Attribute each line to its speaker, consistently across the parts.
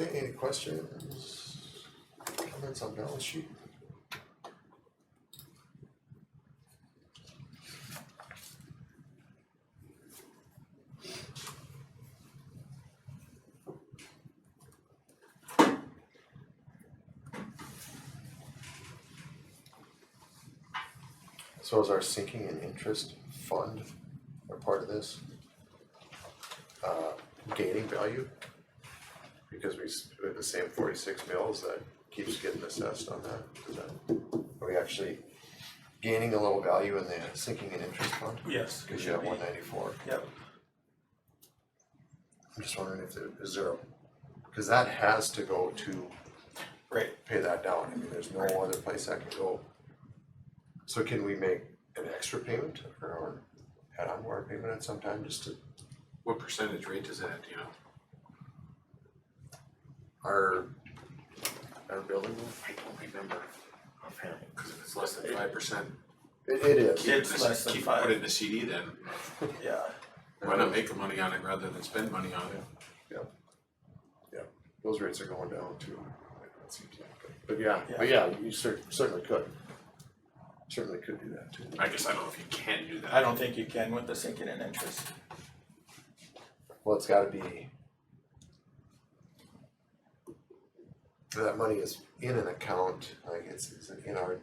Speaker 1: Okay, any questions, comments on balance sheet? So is our sinking and interest fund a part of this? Gaining value? Because we have the same 46 mills that keeps getting assessed on that. Are we actually gaining a little value in the sinking and interest fund?
Speaker 2: Yes.
Speaker 1: Because you have 194.
Speaker 2: Yep.
Speaker 1: I'm just wondering if is there, because that has to go to
Speaker 2: Right.
Speaker 1: pay that down. I mean, there's no other place that can go. So can we make an extra payment or add on more payment at some time just to?
Speaker 3: What percentage rate is that, do you know?
Speaker 1: Our building?
Speaker 3: I don't remember offhand, because if it's less than 5%,
Speaker 1: It is.
Speaker 2: It's less than 5.
Speaker 3: Put it in the CD then.
Speaker 2: Yeah.
Speaker 3: Why not make money on it rather than spend money on it?
Speaker 1: Yeah, those rates are going down too. It seems like, but yeah, you certainly could. Certainly could do that too.
Speaker 3: I guess I don't know if you can do that.
Speaker 2: I don't think you can with the sinking in interest.
Speaker 1: Well, it's gotta be. That money is in an account, like it's in our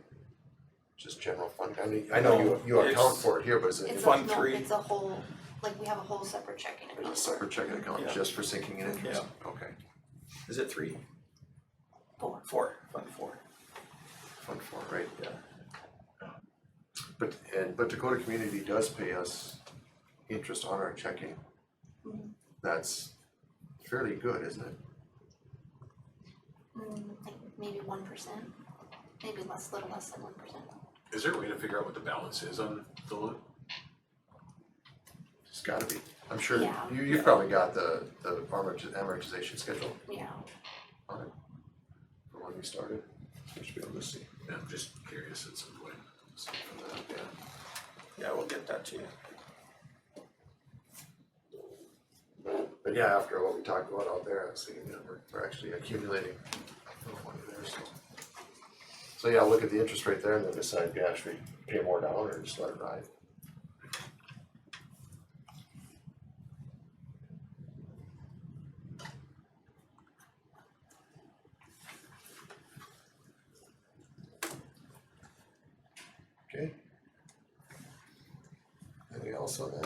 Speaker 1: just general fund. I mean, I know you account for it here, but is it
Speaker 4: It's
Speaker 2: Fund
Speaker 4: no,
Speaker 2: 3.
Speaker 4: it's a whole, like we have a whole separate checking
Speaker 1: there's a
Speaker 4: account.
Speaker 1: separate checking account
Speaker 2: Yeah.
Speaker 1: just for sinking and interest? Okay.
Speaker 2: Is it 3?
Speaker 4: 4.
Speaker 2: 4. Fund 4.
Speaker 1: Fund 4, right?
Speaker 2: Yeah.
Speaker 1: But Dakota Community does pay us interest on our checking. That's fairly good, isn't it?
Speaker 4: Like maybe 1%, maybe little less than 1%.
Speaker 3: Is there a way to figure out what the balance is on the loan?
Speaker 1: It's gotta be. I'm sure
Speaker 4: Yeah.
Speaker 1: you've probably got the amortization schedule
Speaker 4: Yeah.
Speaker 1: on it from when we started. You should be able to see.
Speaker 3: Yeah, I'm just curious at some point.
Speaker 1: See from that, yeah.
Speaker 2: Yeah, we'll get that to you.
Speaker 1: But yeah, after what we talked about out there, I was thinking that we're actually accumulating a little money there, so. So yeah, look at the interest rate there and then decide, yeah, should we pay more down or just let it ride? Okay. Anything else on that?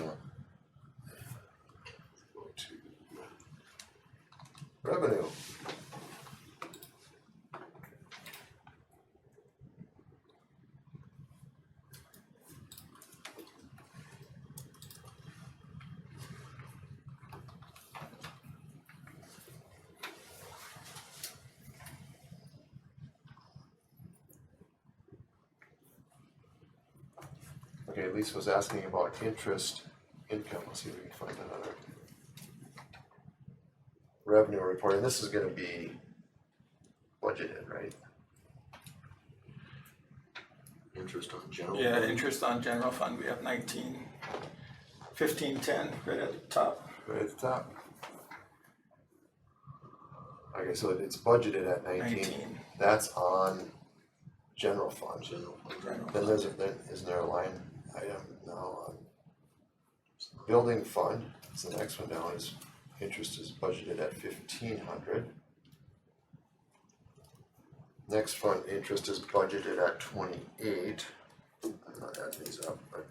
Speaker 1: Go to revenue. Okay, Lisa was asking about interest income. Let's see if we can find that other revenue report. And this is gonna be budgeted, right? Interest on general.
Speaker 2: Yeah,
Speaker 1: fund.
Speaker 2: interest on general fund, we have 1510 right at the top.
Speaker 1: Right at the top. Okay, so it's budgeted at 19.
Speaker 2: 19.
Speaker 1: That's on general fund.
Speaker 2: General
Speaker 1: Then isn't there a line item now on building fund? So the next one down is interest is budgeted at 1,500. Next fund interest is budgeted at 28. I'm not adding these up, but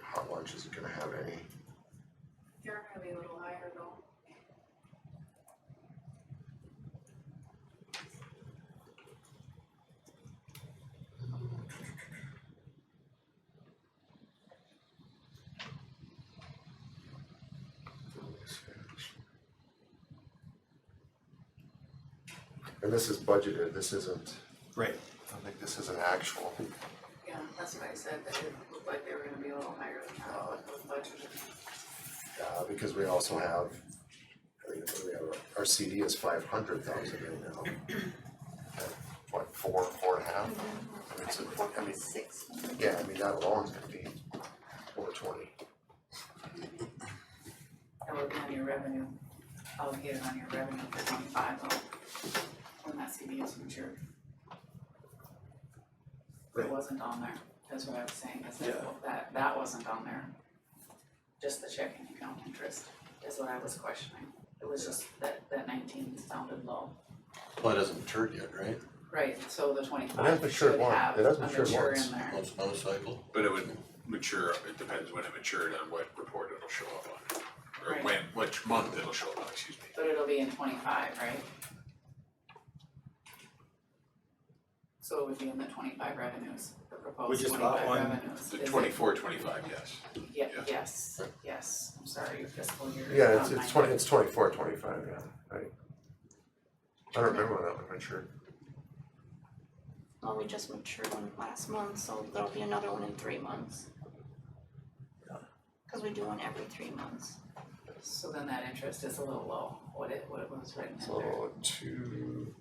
Speaker 1: hot lunch isn't gonna have any.
Speaker 5: You're gonna be a little higher though.
Speaker 1: And this is budgeted, this isn't,
Speaker 2: Right.
Speaker 1: I don't think this is an actual.
Speaker 5: Yeah, that's what I said, that it looked like they were gonna be a little higher than that, but was budgeted.
Speaker 1: Because we also have, I mean, we have our CD is 500,000 right now. At what, 4.5? I mean, it's a- I mean,
Speaker 4: 4.6.
Speaker 1: yeah, I mean, that alone is gonna be over 20.
Speaker 6: revenue allocated on your revenue for 25 though, when that CD is matured. It wasn't on there, that's what I was saying, is that wasn't on there. Just the checking account interest is what I was questioning. It was just that 19 sounded low.
Speaker 3: Well, it hasn't matured yet, right?
Speaker 6: Right, so the
Speaker 1: It has
Speaker 6: 25
Speaker 1: matured
Speaker 6: should
Speaker 1: once.
Speaker 6: have
Speaker 1: It has
Speaker 6: a
Speaker 1: matured
Speaker 6: mature
Speaker 1: once.
Speaker 6: in there.
Speaker 3: Once another cycle.
Speaker 7: But it would mature, it depends when it matured on what report it'll show up on. Or
Speaker 6: Right.
Speaker 7: which month it'll show up on, excuse me.
Speaker 6: But it'll be in 25, right? So it would be in the 25 revenues, the
Speaker 2: We
Speaker 6: proposed
Speaker 2: just got
Speaker 6: 25
Speaker 2: one.
Speaker 6: revenues.
Speaker 7: The
Speaker 6: Is it-
Speaker 7: 24-25, yes.
Speaker 6: Yeah,
Speaker 7: Yeah.
Speaker 6: yes, I'm sorry, your fiscal year is
Speaker 1: Yeah,
Speaker 6: not
Speaker 1: it's
Speaker 6: mine.
Speaker 1: it's 24, 25, yeah, right. I don't remember when that one matured.
Speaker 4: Well, we just matured one last month, so there'll be another one in 3 months. Cause we do one every 3 months.
Speaker 6: So then that interest is a little low, what it was written in there.
Speaker 1: So two,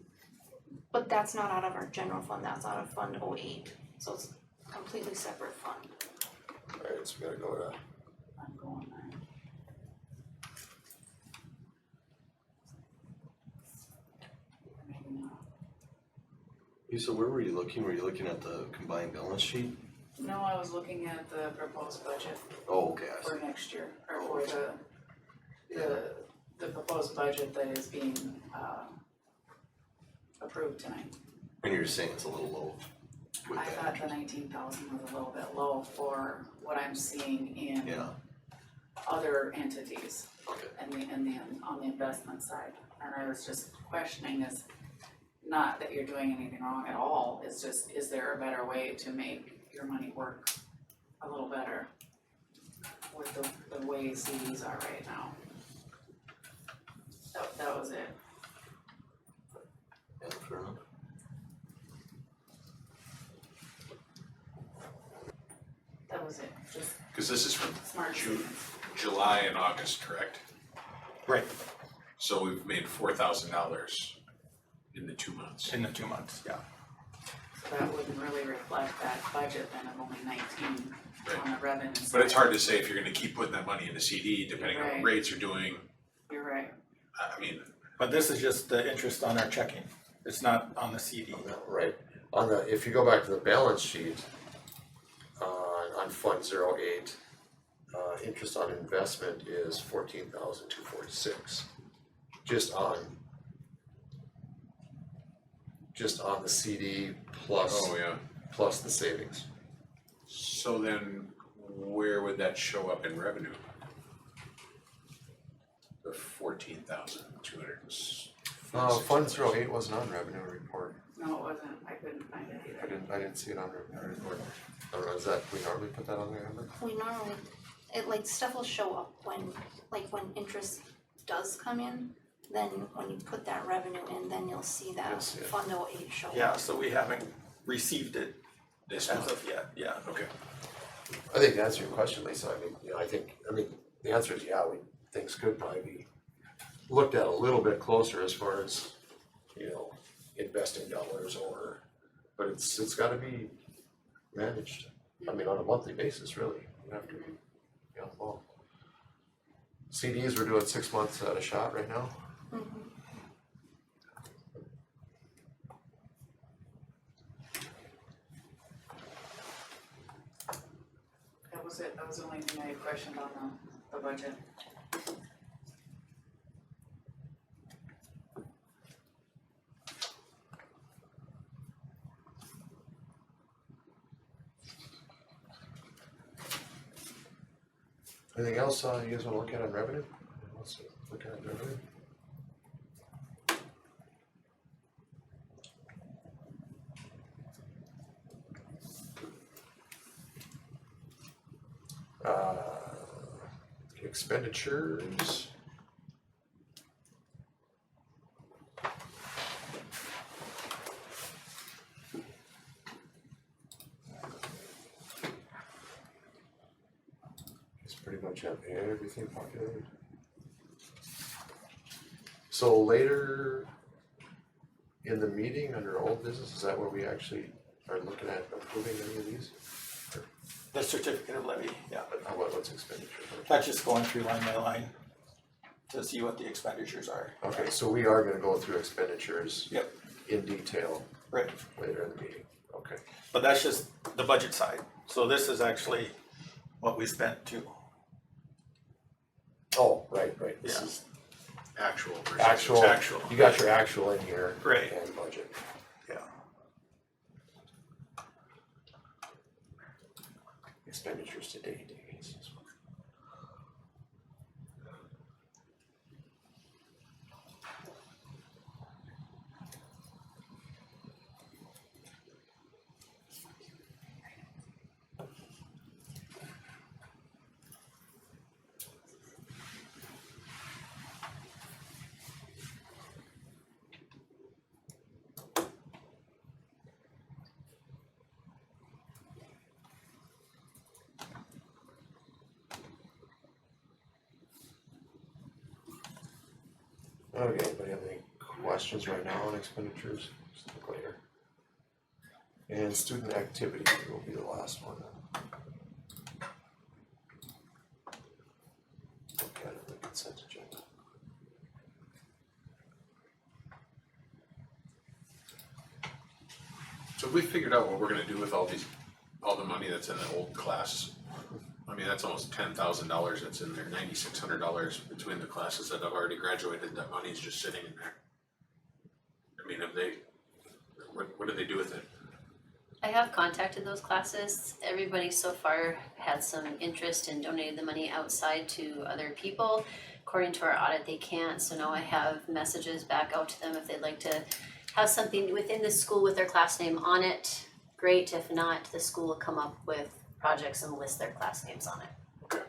Speaker 4: But that's not out of our general fund, that's out of Fund 08, so it's a completely separate fund.
Speaker 1: alright, so we gotta go to,
Speaker 6: I'm going there. Maybe not.
Speaker 3: Lisa, where were you looking? Were you looking at the combined balance sheet?
Speaker 6: No, I was looking at the proposed budget
Speaker 3: Oh, okay, I see.
Speaker 6: for next year, or for the proposed budget that is being approved tonight.
Speaker 3: And you're saying it's a little low with
Speaker 6: I
Speaker 3: that
Speaker 6: thought the
Speaker 3: interest.
Speaker 6: 19,000 was a little bit low for what I'm seeing in
Speaker 3: Yeah,
Speaker 6: other entities
Speaker 3: okay.
Speaker 6: on the investment side. And I was just questioning is not that you're doing anything wrong at all, it's just, is there a better way to make your money work a little better with the way CDs are right now? That was it.
Speaker 3: Yeah, fair enough.
Speaker 6: That was it, just
Speaker 7: Cause this is from
Speaker 6: smart
Speaker 7: July and August, correct?
Speaker 2: Right,
Speaker 7: So we've made $4,000 in the 2 months.
Speaker 2: in the 2 months, yeah.
Speaker 6: So that wouldn't really reflect that budget then of only 19 on the revenue side.
Speaker 7: But it's hard to say if you're gonna keep putting that money in the CD, depending on
Speaker 6: Right.
Speaker 7: what rates are doing.
Speaker 6: You're right.
Speaker 7: I mean,
Speaker 2: But this is just the interest on our checking. It's not on the CD.
Speaker 1: right, on the, if you go back to the balance sheet, on Fund 08, interest on investment is 14,246. Just on the CD plus,
Speaker 7: yeah.
Speaker 1: plus the savings.
Speaker 7: So then where would that show up in revenue? The 14,200.
Speaker 1: Fund 08 wasn't on revenue report.
Speaker 6: No, it wasn't, I couldn't find it either.
Speaker 1: I didn't see it on revenue report. I don't know, is that, we normally put that on there, Amber?
Speaker 4: We normally, stuff will show up when interest does come in, then when you put that revenue in, then you'll see that
Speaker 1: You'll see it.
Speaker 4: Fund 08 show up.
Speaker 2: Yeah, so we haven't received it
Speaker 7: This
Speaker 2: as
Speaker 7: month,
Speaker 2: of yet, yeah.
Speaker 7: okay.
Speaker 1: I think to answer your question, Lisa, the answer is yeah, things could probably be looked at a little bit closer as far as, investing dollars but it's gotta be managed. On a monthly basis, really, you have to be, well. CDs, we're doing 6 months at a shot right now.
Speaker 4: Mhm.
Speaker 6: That was it, that was the only thing I had questioned on the budget.
Speaker 1: Anything else you guys wanna look at on revenue? Let's look at revenue. Expenditures. Just pretty much have everything populated. So later in the meeting, under old business, is that where we actually are looking at approving any of these?
Speaker 2: The certificate of levy, yeah.
Speaker 1: What's expenditure?
Speaker 2: That's just going through line by line. to see what the expenditures are.
Speaker 1: Okay, so we are gonna go through expenditures
Speaker 2: Yep,
Speaker 1: in detail
Speaker 2: right,
Speaker 1: later in the meeting, okay.
Speaker 2: but that's just the budget side, so this is actually what we spent too.
Speaker 1: Oh, right, this
Speaker 2: Yeah.
Speaker 1: is
Speaker 7: Actual versus
Speaker 1: actual,
Speaker 7: actual.
Speaker 1: you got your actual in here.
Speaker 2: Right.
Speaker 1: And budget.
Speaker 2: Yeah.
Speaker 1: Expenditures to date, I guess. Okay, anybody have any questions right now on expenditures? Just look later. And student activity will be the last one. Look at it, the consent agenda.
Speaker 7: So have we figured out what we're gonna do with all the money that's in the old class? I mean, that's almost $10,000 that's in there, $9,600 between the classes that have already graduated, that money's just sitting in there. I mean, what do they do with it?
Speaker 8: I have contacted those classes. Everybody so far had some interest and donated the money outside to other people. According to our audit, they can't, so now I have messages back out to them if they'd like to have something within the school with their class name on it. Great, if not, the school will come up with projects and list their class names on it.
Speaker 7: Okay.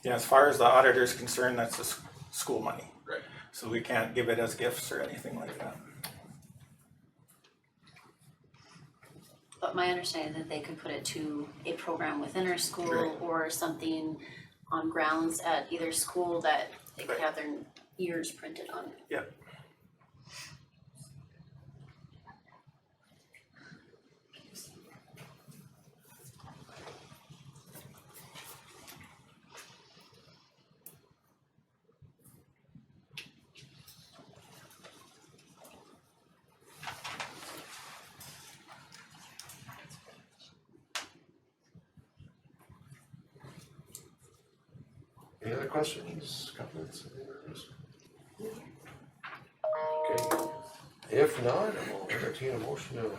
Speaker 2: Yeah, as far as the auditor's concerned, that's the school money.
Speaker 7: Right.
Speaker 2: So we can't give it as gifts or anything like that.
Speaker 8: But my understanding is that they could put it to a program within our school
Speaker 2: Right.
Speaker 8: or something on grounds at either school that they could
Speaker 2: Right.
Speaker 8: have their years printed on it.
Speaker 2: Yep.
Speaker 1: Any other questions, comments? Okay, if not, I will entertain a motion to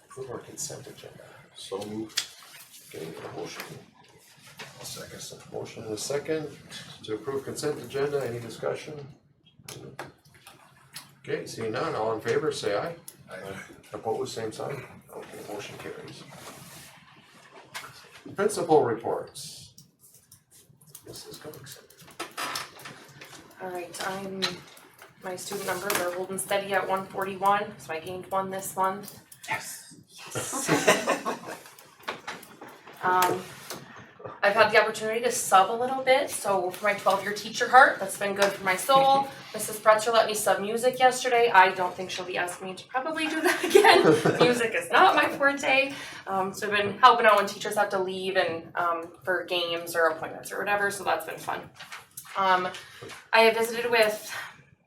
Speaker 1: approve our consent agenda.
Speaker 3: So moved.
Speaker 1: Okay, a motion. A second. Motion and a second to approve consent agenda, any discussion? Okay, seeing none, all in favor, say aye. Opposed, same sign. Okay, motion carries. Principal reports. Mrs. Cox.
Speaker 9: Alright, my student numbers are holding steady at 141, so I gained one this month.
Speaker 2: Yes.
Speaker 9: I've had the opportunity to sub a little bit, so for my 12-year teacher heart, that's been good for my soul. Mrs. Pretzer let me sub music yesterday. I don't think she'll be asking me to probably do that again. Music is not my forte. So I've been helping out when teachers have to leave and for games or appointments or whatever, so that's been fun. I have visited with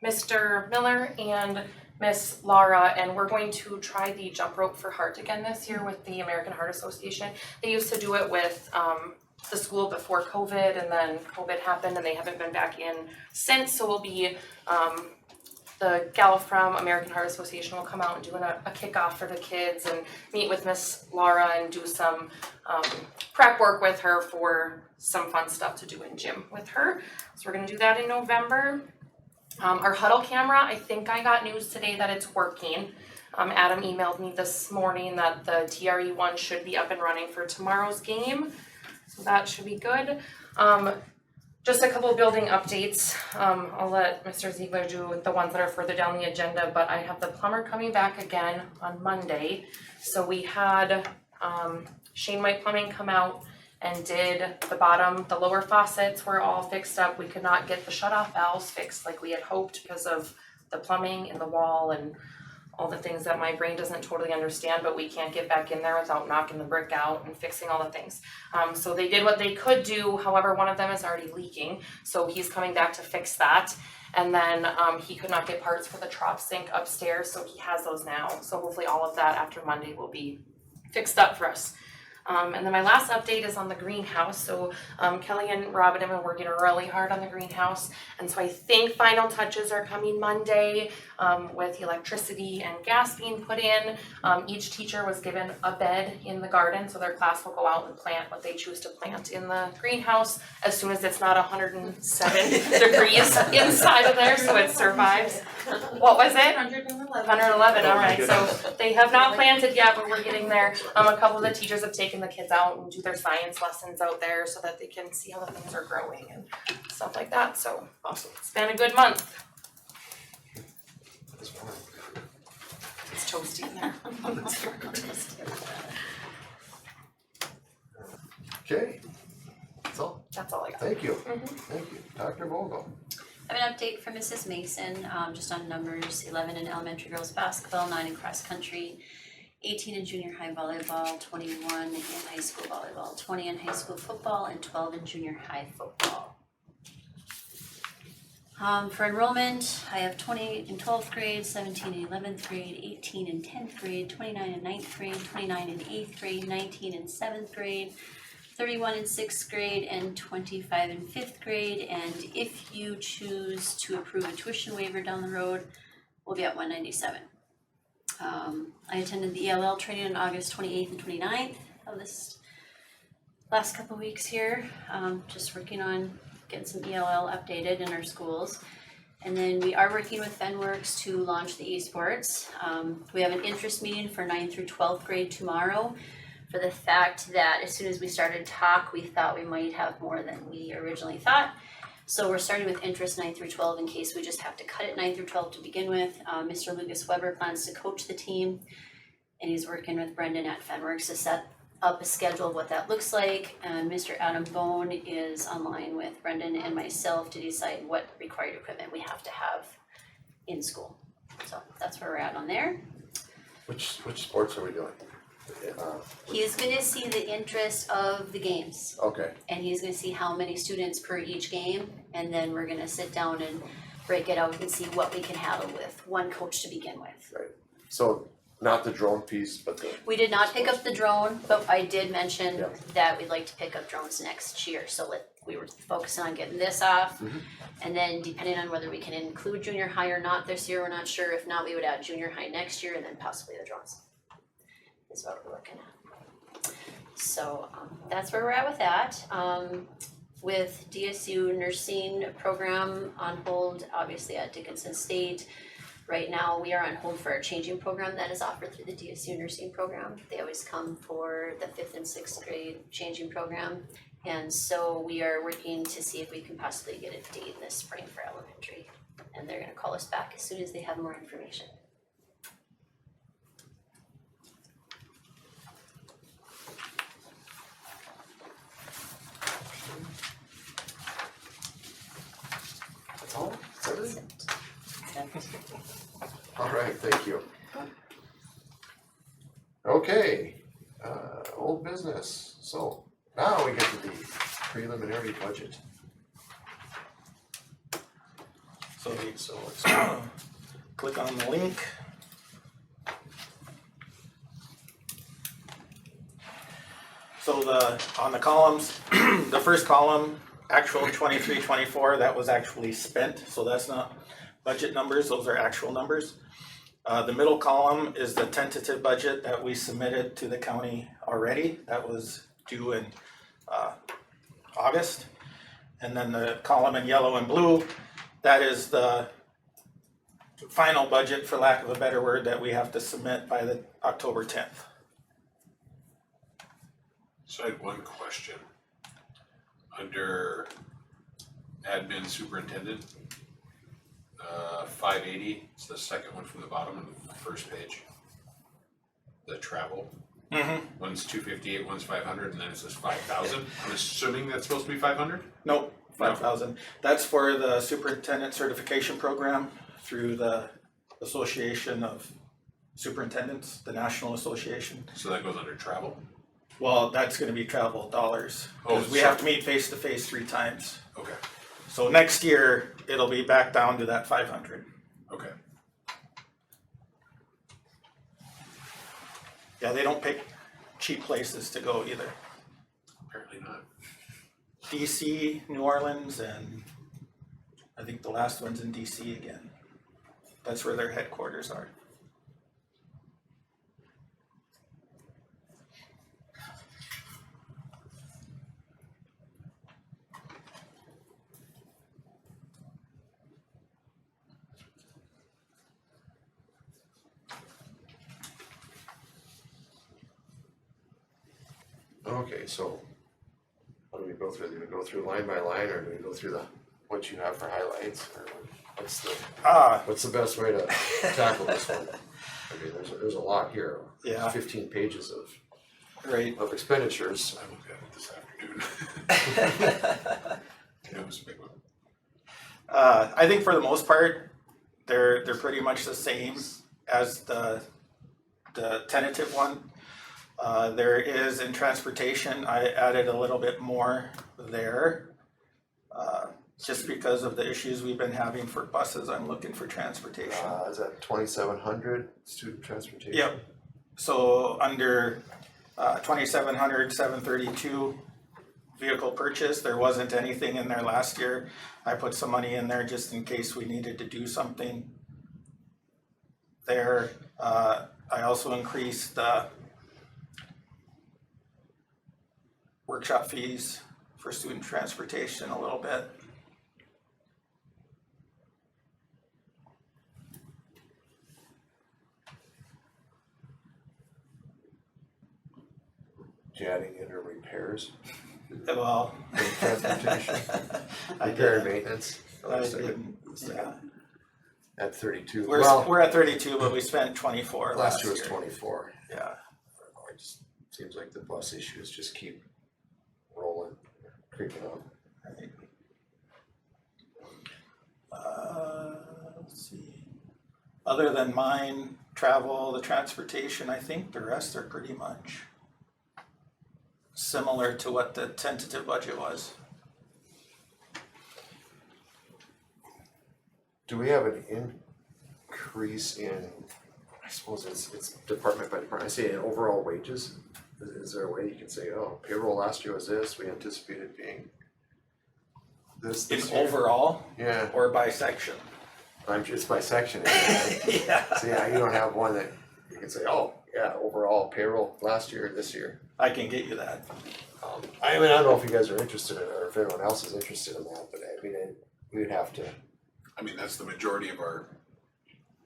Speaker 9: Mr. Miller and Miss Laura, and we're going to try the jump rope for heart again this year with the American Heart Association. They used to do it with the school before COVID, and then COVID happened and they haven't been back in since, so we'll be the gal from American Heart Association will come out and do a kickoff for the kids and meet with Miss Laura and do some prep work with her for some fun stuff to do in gym with her. So we're gonna do that in November. Our huddle camera, I think I got news today that it's working. Adam emailed me this morning that the TRE one should be up and running for tomorrow's game. So that should be good. Just a couple building updates. I'll let Mr. Ziegler do the ones that are further down the agenda, but I have the plumber coming back again on Monday. So we had Shane White Plumbing come out and did the lower faucets were all fixed up. We could not get the shutoff valves fixed like we had hoped because of the plumbing in the wall and all the things that my brain doesn't totally understand, but we can't get back in there without knocking the brick out and fixing all the things. So they did what they could do, however, one of them is already leaking, so he's coming back to fix that. And then he could not get parts for the trough sink upstairs, so he has those now. So hopefully all of that after Monday will be fixed up for us. And then my last update is on the greenhouse. So Kelly and Robin have been working really hard on the greenhouse. And so I think final touches are coming Monday with electricity and gas being put in. Each teacher was given a bed in the garden, so their class will go out and plant what they choose to plant in the greenhouse as soon as it's not 107 degrees inside of there, so it survives. What was it? 111, all right. So they have not planted yet, but we're getting there. A couple of the teachers have taken the kids out and do their science lessons out there so that they can see how the things are growing and stuff like that. So
Speaker 1: Awesome.
Speaker 9: it's been a good month.
Speaker 1: That's fine.
Speaker 9: It's toasty in there.
Speaker 1: Okay, that's all.
Speaker 9: That's all I got.
Speaker 1: Thank you.
Speaker 9: Mhm.
Speaker 1: Thank you. Dr. Vogel.
Speaker 8: I have an update from Mrs. Mason, just on numbers, 11 in elementary girls basketball, 9 in cross country, 18 in junior high volleyball, 21 in high school volleyball, 20 in high school football, and 12 in junior high football. For enrollment, I have 28 in 12th grade, 17 in 11th grade, 18 in 10th grade, 29 in 9th grade, 29 in 8th grade, 19 in 7th grade, 31 in 6th grade, and 25 in 5th grade. And if you choose to approve a tuition waiver down the road, we'll be at 197. I attended the ELL training on August 28th and 29th of this last couple weeks here, just working on getting some ELL updated in our schools. And then we are working with FenWorks to launch the esports. We have an interest meeting for 9th through 12th grade tomorrow, for the fact that as soon as we started talk, we thought we might have more than we originally thought. So we're starting with interest 9 through 12 in case we just have to cut it 9 through 12 to begin with. Mr. Lucas Weber plans to coach the team, and he's working with Brendan at FenWorks to set up a schedule of what that looks like. And Mr. Adam Bone is online with Brendan and myself to decide what required equipment we have to have in school. So that's where we're at on there.
Speaker 1: Which sports are we doing?
Speaker 8: He's gonna see the interest of the games,
Speaker 1: Okay,
Speaker 8: and he's gonna see how many students per each game, and then we're gonna sit down and break it out and see what we can handle with one coach to begin with.
Speaker 1: so not the drone piece, but the,
Speaker 8: We did not pick up the drone, but I did mention
Speaker 1: Yeah.
Speaker 8: that we'd like to pick up drones next year, so we were focusing on getting this off.
Speaker 1: Mhm.
Speaker 8: And then depending on whether we can include junior high or not this year, we're not sure. If not, we would add junior high next year and then possibly the drones. Is what we're looking at. So that's where we're at with that. With DSU nursing program on hold, obviously at Dickinson State. Right now, we are on hold for our changing program that is offered through the DSU nursing program. They always come for the 5th and 6th grade changing program. And so we are working to see if we can possibly get a date in the spring for elementary. And they're gonna call us back as soon as they have more information.
Speaker 1: that's all? Is that it? All right, thank you. Okay, old business, so now we get to the preliminary budget.
Speaker 2: So let's click on the link. So on the columns, the first column, actual 23-24, that was actually spent, so that's not budget numbers, those are actual numbers. The middle column is the tentative budget that we submitted to the county already, that was due in August. And then the column in yellow and blue, that is the final budget, for lack of a better word, that we have to submit by the October 10th.
Speaker 7: So I had one question. Under admin superintendent, 580, it's the second one from the bottom of the first page. The travel, one's 258, one's 500, and then it says 5,000. I'm assuming that's supposed to be 500?
Speaker 2: Nope, 5,000. That's for the superintendent certification program through the Association of superintendents, the National Association.
Speaker 7: So that goes under travel?
Speaker 2: Well, that's gonna be travel dollars,
Speaker 7: Oh,
Speaker 2: because we have to meet face to face 3 times.
Speaker 7: Okay,
Speaker 2: So next year, it'll be back down to that 500.
Speaker 7: okay.
Speaker 2: Yeah, they don't pick cheap places to go either.
Speaker 7: Apparently not.
Speaker 2: DC, New Orleans, and I think the last one's in DC again. That's where their headquarters are.
Speaker 1: Okay, so how do we go through? Do we go through line by line, or do we go through what you have for highlights, or what's the best way to tackle this one? I mean, there's a lot here.
Speaker 2: Yeah.
Speaker 1: 15 pages of
Speaker 2: Right.
Speaker 1: expenditures.
Speaker 7: I looked at it this afternoon. It was a big one.
Speaker 2: I think for the most part, they're pretty much the same as the tentative one. There is in transportation, I added a little bit more there. Just because of the issues we've been having for buses, I'm looking for transportation.
Speaker 1: Is that 2,700 student transportation?
Speaker 2: Yep. So under 2,700, 732 vehicle purchase, there wasn't anything in there last year. I put some money in there just in case we needed to do something there. I also increased workshop fees for student transportation a little bit.
Speaker 1: Adding in or repairs,
Speaker 2: Well,
Speaker 1: transportation,
Speaker 2: I
Speaker 1: repair and
Speaker 2: did.
Speaker 1: maintenance.
Speaker 2: I didn't, yeah.
Speaker 1: At 32.
Speaker 2: We're at 32, but we spent 24
Speaker 1: last year was 24.
Speaker 2: Yeah.
Speaker 1: I don't know, it just seems like the bus issues just keep rolling, creeping up.
Speaker 2: Right. Let's see. Other than mine, travel, the transportation, I think the rest are pretty much similar to what the tentative budget was.
Speaker 1: Do we have an increase in, I suppose it's department by department, I say in overall wages? Is there a way you can say, oh, payroll last year was this, we anticipated being this
Speaker 2: In
Speaker 1: year?
Speaker 2: overall
Speaker 1: Yeah,
Speaker 2: or by section?
Speaker 1: I'm just by section. Right?
Speaker 2: Yeah.
Speaker 1: So yeah, you don't have one that you can say, oh, yeah, overall payroll last year, this year.
Speaker 2: I can get you that.
Speaker 1: I mean, I don't know if you guys are interested in it or if anyone else is interested in that, but I mean, we would have to.
Speaker 7: I mean, that's the majority of our,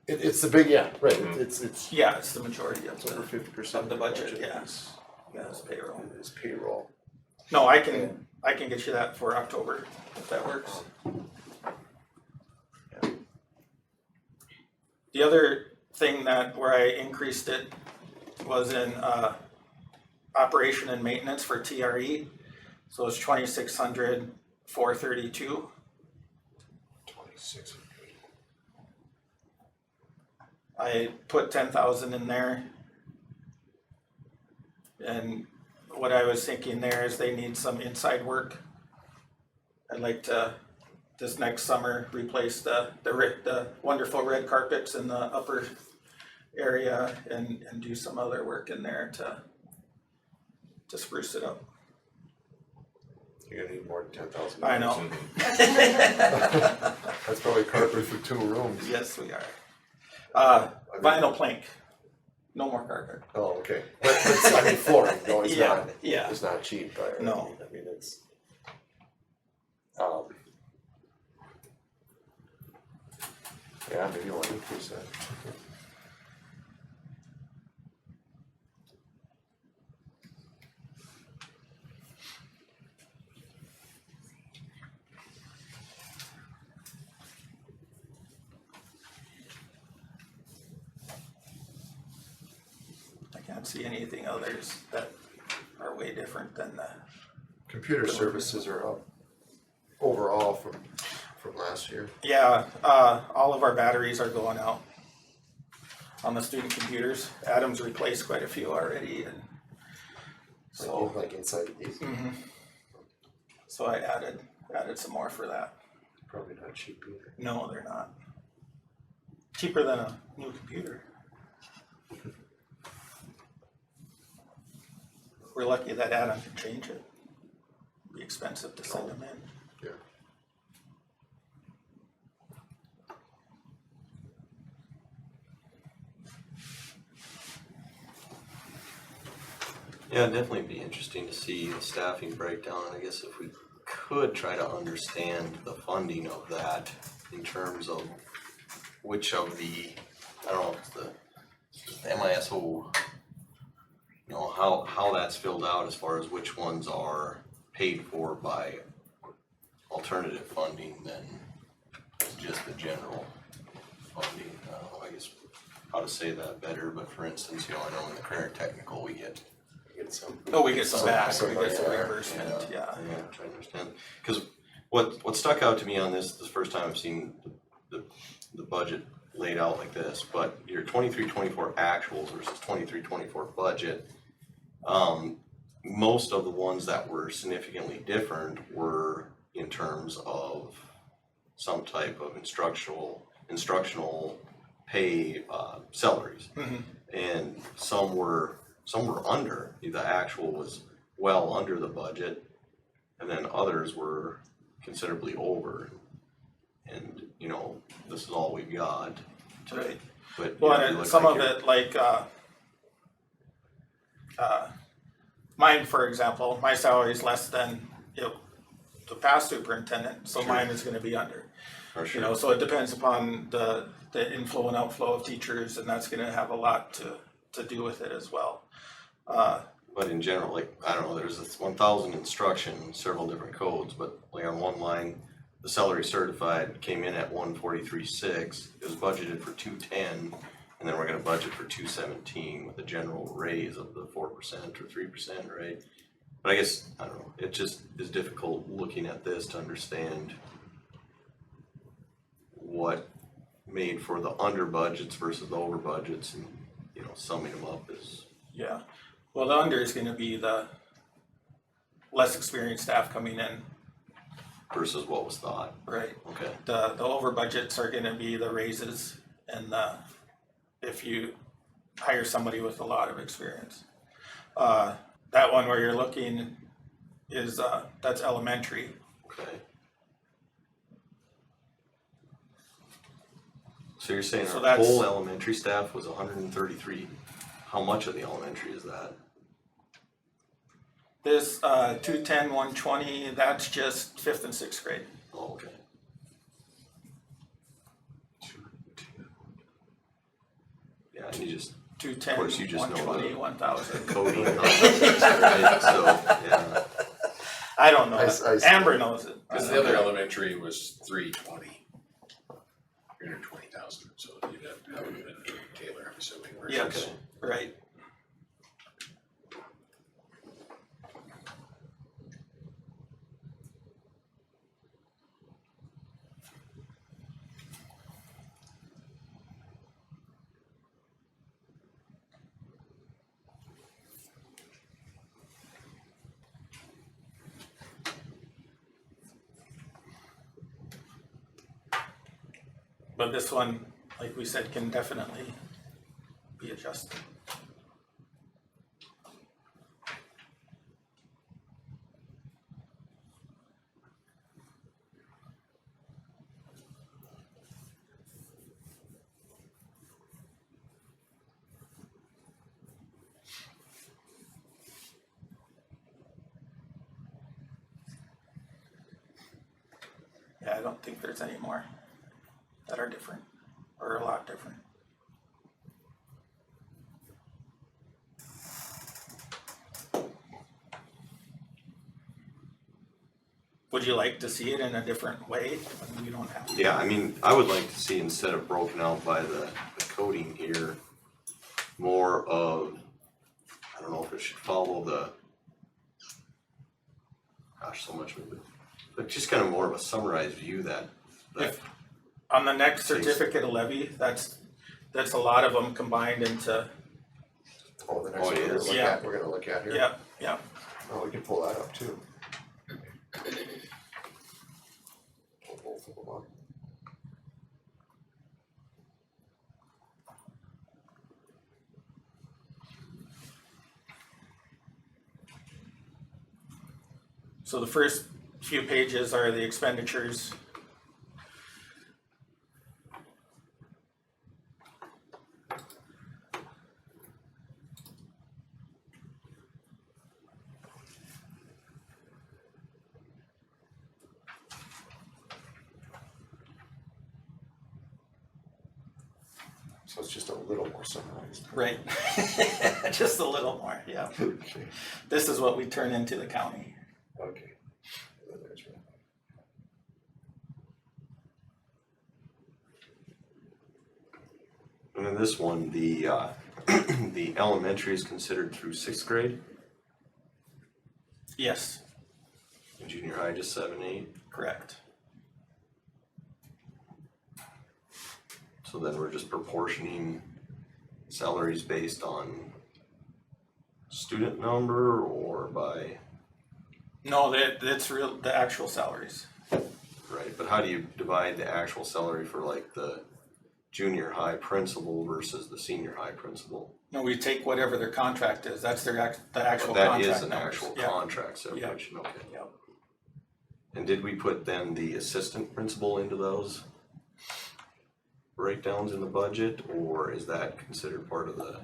Speaker 1: It's the big, yeah, right, it's
Speaker 2: Yeah, it's the majority of
Speaker 1: over
Speaker 2: the,
Speaker 1: 50%
Speaker 2: of the budget, yeah.
Speaker 1: is
Speaker 2: Yeah, it's payroll.
Speaker 1: is payroll.
Speaker 2: No, I can get you that for October, if that works. The other thing where I increased it was in operation and maintenance for TRE. So it's 2,600, 432.
Speaker 1: 2,600.
Speaker 2: I put 10,000 in there. And what I was thinking there is they need some inside work. I'd like to, this next summer, replace the wonderful red carpets in the upper area and do some other work in there to spruce it up.
Speaker 1: You're gonna need more than 10,000.
Speaker 2: I know.
Speaker 1: That's probably carpet for 2 rooms.
Speaker 2: Yes, we are. Vinyl plank, no more carpet.
Speaker 1: Oh, okay. But I mean, flooring, no, it's
Speaker 2: Yeah,
Speaker 1: not,
Speaker 2: yeah.
Speaker 1: it's not cheap, but
Speaker 2: No.
Speaker 1: I mean, it's, yeah, maybe you want to increase that.
Speaker 2: I can't see anything others that are way different than the,
Speaker 1: Computer services are up overall from last year.
Speaker 2: yeah, all of our batteries are going out. on the student computers. Adam's replaced quite a few already, and so.
Speaker 1: Like inside these,
Speaker 2: So I added some more for that.
Speaker 1: probably not cheap either.
Speaker 2: No, they're not. Cheaper than a new computer. We're lucky that Adam can change it. Be expensive to send them in.
Speaker 1: Yeah.
Speaker 3: Yeah, it'd definitely be interesting to see the staffing breakdown. I guess if we could try to understand the funding of that in terms of which of the, I don't know, if it's the MISO, you know, how that's filled out as far as which ones are paid for by alternative funding than just the general funding. I guess how to say that better, but for instance, you know, I know in the current technical we get
Speaker 1: Some.
Speaker 2: Oh, we get some back, we get some
Speaker 1: yeah.
Speaker 2: reimbursement, yeah.
Speaker 3: Yeah, I'm trying to understand, cause what stuck out to me on this first time I've seen the budget laid out like this, but your 23-24 actuals versus 23-24 budget, most of the ones that were significantly different were in terms of some type of instructional pay, salaries. And some were under, the actual was well under the budget, and then others were considerably over. And, you know, this is all we've got.
Speaker 2: Right.
Speaker 3: But
Speaker 2: Well,
Speaker 3: yeah, you
Speaker 2: and
Speaker 3: look
Speaker 2: some
Speaker 3: like
Speaker 2: of
Speaker 3: you're-
Speaker 2: it, like, mine, for example, my salary is less than, you know, the past superintendent, so
Speaker 3: Sure.
Speaker 2: mine is gonna be under.
Speaker 3: For
Speaker 2: You
Speaker 3: sure.
Speaker 2: know, so it depends upon the inflow and outflow of teachers, and that's gonna have a lot to do with it as well.
Speaker 3: But in general, like, I don't know, there's this 1,000 instruction, several different codes, but like on one line, the salary certified came in at 143.6, it was budgeted for 210, and then we're gonna budget for 217 with a general raise of the 4% or 3%, right? But I guess, I don't know, it just is difficult looking at this to understand what made for the under budgets versus the over budgets, and, you know, summing them up is.
Speaker 2: Yeah, well, the under is gonna be the less experienced staff coming in,
Speaker 3: Versus what was thought,
Speaker 2: right?
Speaker 3: okay,
Speaker 2: The over budgets are gonna be the raises and if you hire somebody with a lot of experience. That one where you're looking is, that's elementary.
Speaker 3: okay. So you're saying
Speaker 2: So
Speaker 3: our
Speaker 2: that's-
Speaker 3: whole elementary staff was 133, how much of the elementary is that?
Speaker 2: This 210, 120, that's just 5th and 6th grade.
Speaker 3: Oh, okay, yeah, and you just
Speaker 2: 210,
Speaker 3: Of course, you just know
Speaker 2: 120,
Speaker 3: the-
Speaker 2: 1000.
Speaker 3: coding and all that, right? So, yeah,
Speaker 2: I don't know,
Speaker 1: I see.
Speaker 2: Amber knows it.
Speaker 7: Cause the other elementary was 320,000, so you'd have to have it in Taylor, I'm assuming, versus.
Speaker 2: Yes, right. But this one, like we said, can definitely be adjusted. Yeah, I don't think there's any more that are different, or a lot different. Would you like to see it in a different way? We don't have to.
Speaker 3: yeah, I mean, I would like to see, instead of broken out by the coding here, more of, I don't know if it should follow the, gosh, so much of it, but just kind of more of a summarized view that
Speaker 2: If, on the next certificate of levy, that's That's a lot of them combined into,
Speaker 1: Oh, the next
Speaker 3: Oh,
Speaker 1: one
Speaker 3: it is.
Speaker 1: we're gonna look at here.
Speaker 2: yeah, yeah.
Speaker 1: Oh, we can pull that up too. Pull both of them up.
Speaker 2: So the first few pages are the expenditures.
Speaker 1: So it's just a little more summarized.
Speaker 2: Right. Just a little more, yeah.
Speaker 1: Okay.
Speaker 2: This is what we turn into the county.
Speaker 1: Okay. And then there's one.
Speaker 3: And in this one, the the elementary is considered through 6th grade,
Speaker 2: Yes,
Speaker 3: and junior high just 7, 8.
Speaker 2: correct.
Speaker 3: So then we're just proportioning salaries based on student number or by,
Speaker 2: No, that's real, the actual salaries.
Speaker 3: right, but how do you divide the actual salary for like the junior high principal versus the senior high principal?
Speaker 2: No, we take whatever their contract is, that's their the actual
Speaker 3: That
Speaker 2: contract
Speaker 3: is an
Speaker 2: numbers.
Speaker 3: actual
Speaker 2: Yeah,
Speaker 3: contract separation, okay.
Speaker 2: yeah.
Speaker 3: And did we put then the assistant principal into those breakdowns in the budget, or is that considered part of the,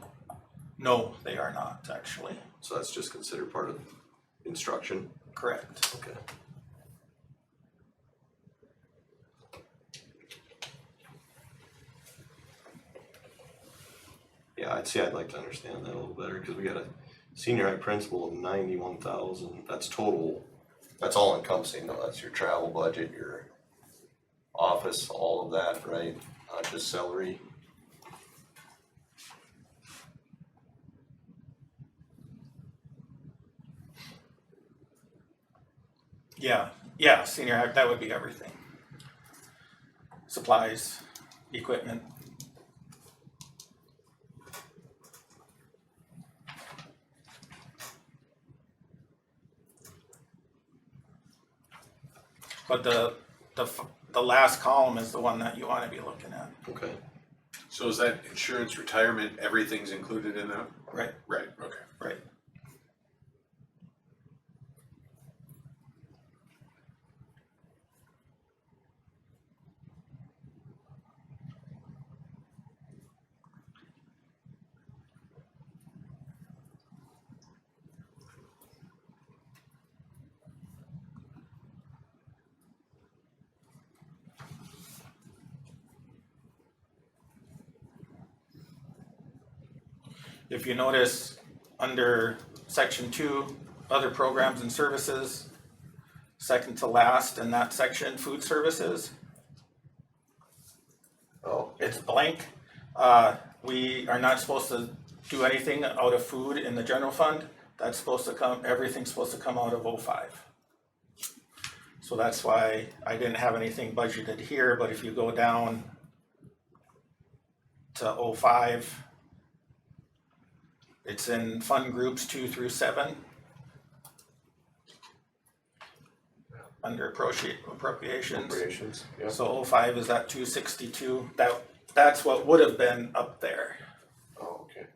Speaker 2: No, they are not, actually,
Speaker 3: so that's just considered part of instruction?
Speaker 2: correct.
Speaker 3: Okay. Yeah, I'd like to understand that a little better, cause we got a senior high principal of 91,000, that's total, that's all encompassing, though, that's your travel budget, your office, all of that, right? Not just salary.
Speaker 2: Yeah, senior high, that would be everything. Supplies, equipment. But the last column is the one that you wanna be looking at,
Speaker 3: Okay.
Speaker 7: So is that insurance, retirement, everything's included in that?
Speaker 2: right,
Speaker 7: Right, okay.
Speaker 2: right. If you notice, under section 2, other programs and services, second to last in that section, food services,
Speaker 1: Oh,
Speaker 2: it's blank. We are not supposed to do anything out of food in the general fund. That's supposed to come, everything's supposed to come out of 05. So that's why I didn't have anything budgeted here, but if you go down to 05, it's in fund groups 2 through 7. Under appropriations.
Speaker 1: appropriations, yeah.
Speaker 2: So 05 is at 262. That's what would have been up there.
Speaker 1: Oh, okay.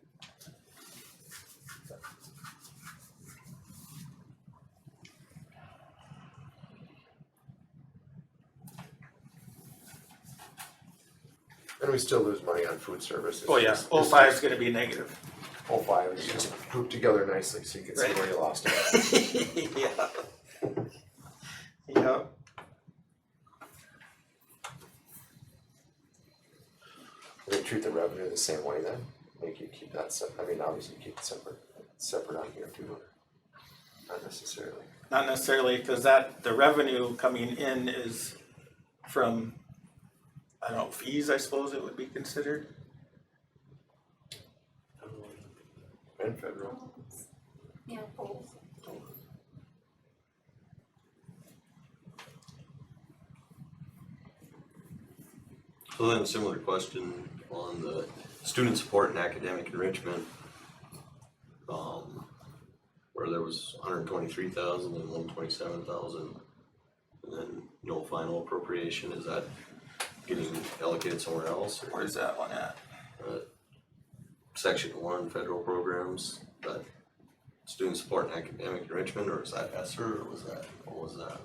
Speaker 1: And we still lose money on food services.
Speaker 2: Oh yeah, 05 is gonna be negative.
Speaker 1: 05 is just grouped together nicely so you can see
Speaker 2: Right.
Speaker 1: where you lost it.
Speaker 2: Yeah. Yeah.
Speaker 1: They treat the revenue the same way then? Make you keep that I mean, obviously keep it separate on here too, or not necessarily.
Speaker 2: Not necessarily, because the revenue coming in is from, I don't know, fees, I suppose it would be considered.
Speaker 1: And federal.
Speaker 4: Yeah, both.
Speaker 3: So then a similar question on the student support and academic enrichment, where there was 123,000 and 127,000, and then no final appropriation, is that getting allocated somewhere else? Or
Speaker 2: Where's that one at?
Speaker 3: Section 1, federal programs, that student support and academic enrichment, or is that ESSER, or what was that?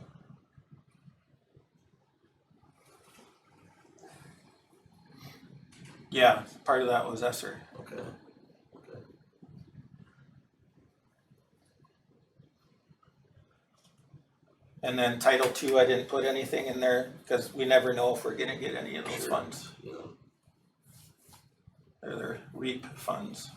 Speaker 2: Yeah, part of that was ESSER.
Speaker 3: Okay.
Speaker 2: And then Title II, I didn't put anything in there, cause we never know if we're gonna get any of those
Speaker 3: Sure.
Speaker 2: funds.
Speaker 3: Yeah.
Speaker 2: They're REAP funds.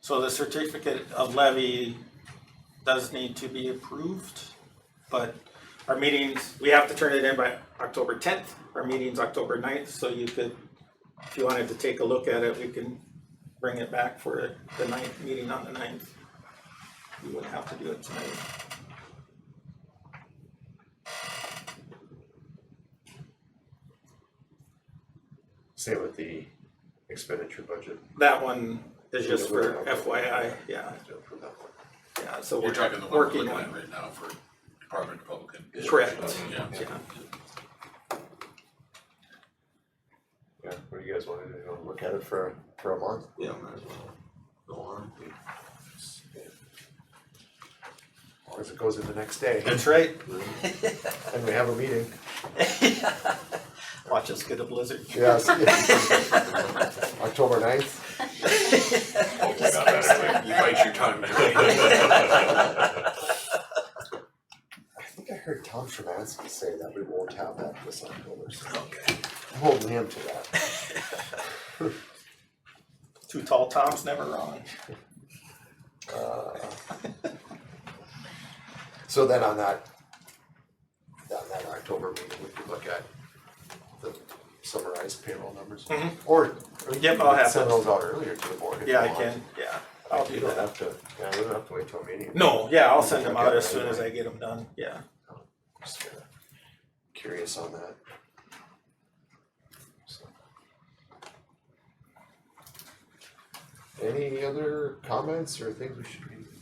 Speaker 2: So the certificate of levy does need to be approved, but our meetings, we have to turn it in by October 10th. Our meeting's October 9th, so you could, if you wanted to take a look at it, we can bring it back for the 9th meeting on the 9th. You wouldn't have to do it tonight.
Speaker 1: Same with the expenditure budget.
Speaker 2: That one is just for FYI, yeah,
Speaker 1: For that one.
Speaker 2: yeah, so
Speaker 7: You're
Speaker 2: we're
Speaker 7: talking the one we're
Speaker 2: working
Speaker 7: looking
Speaker 2: on
Speaker 7: at right now for Department of Public Education.
Speaker 2: Correct.
Speaker 7: Yeah.
Speaker 2: yeah.
Speaker 1: Yeah, what do you guys wanna do? You wanna look at it for a month?
Speaker 3: Yeah, might as well go on.
Speaker 1: Or as it goes in the next day,
Speaker 2: That's right.
Speaker 1: and we have a meeting.
Speaker 2: Watch us get a blizzard.
Speaker 1: Yes. October 9th.
Speaker 7: You bite your tongue.
Speaker 1: I think I heard Tom Szymanski say that we won't have that this October, so
Speaker 2: Okay.
Speaker 1: I'm holding him to that.
Speaker 2: Two tall Toms, never wrong.
Speaker 1: So then on that October meeting, we could look at the summarized payroll numbers.
Speaker 2: Mhm.
Speaker 1: Or
Speaker 2: Yep,
Speaker 1: you
Speaker 2: I'll
Speaker 1: could
Speaker 2: have
Speaker 1: send
Speaker 2: those.
Speaker 1: those out earlier to the board if
Speaker 2: Yeah,
Speaker 1: you
Speaker 2: I
Speaker 1: want.
Speaker 2: can, yeah, I'll do
Speaker 1: You don't
Speaker 2: that.
Speaker 1: have to, yeah, we don't have to wait till a meeting.
Speaker 2: No, yeah, I'll send them
Speaker 1: Look at
Speaker 2: out
Speaker 1: it
Speaker 2: as soon as
Speaker 1: anyway.
Speaker 2: I get them done, yeah.
Speaker 1: Just curious on that. So. Any other comments or things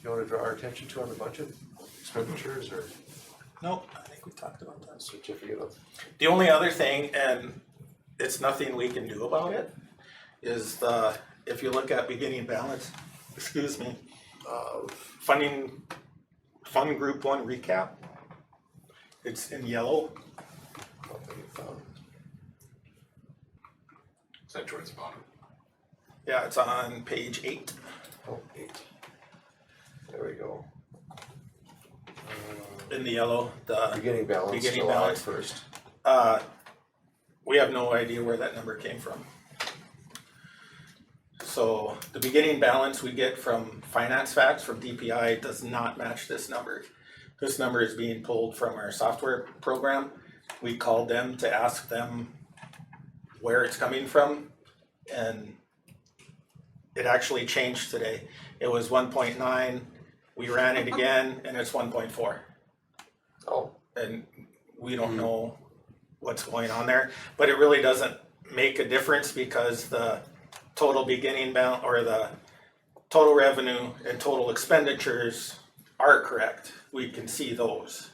Speaker 1: you wanna draw our attention to on the budget expenditures or
Speaker 2: Nope, I think we talked about that.
Speaker 1: certificate of?
Speaker 2: The only other thing, and it's nothing we can do about it, is if you look at beginning balance, excuse me, fund group 1 recap. It's in yellow.
Speaker 7: Is that towards the bottom?
Speaker 2: Yeah, it's on page 8.
Speaker 1: Oh, 8. There we go.
Speaker 2: In the yellow, the,
Speaker 1: Beginning balance,
Speaker 2: Beginning
Speaker 1: July
Speaker 2: balance.
Speaker 1: 1st.
Speaker 2: we have no idea where that number came from. So the beginning balance we get from finance facts from DPI does not match this number. This number is being pulled from our software program. We called them to ask them where it's coming from, and it actually changed today. It was 1.9, we ran it again, and it's 1.4.
Speaker 1: Oh,
Speaker 2: And we don't know what's going on there, but it really doesn't make a difference because the total beginning balance or the total revenue and total expenditures are correct. We can see those.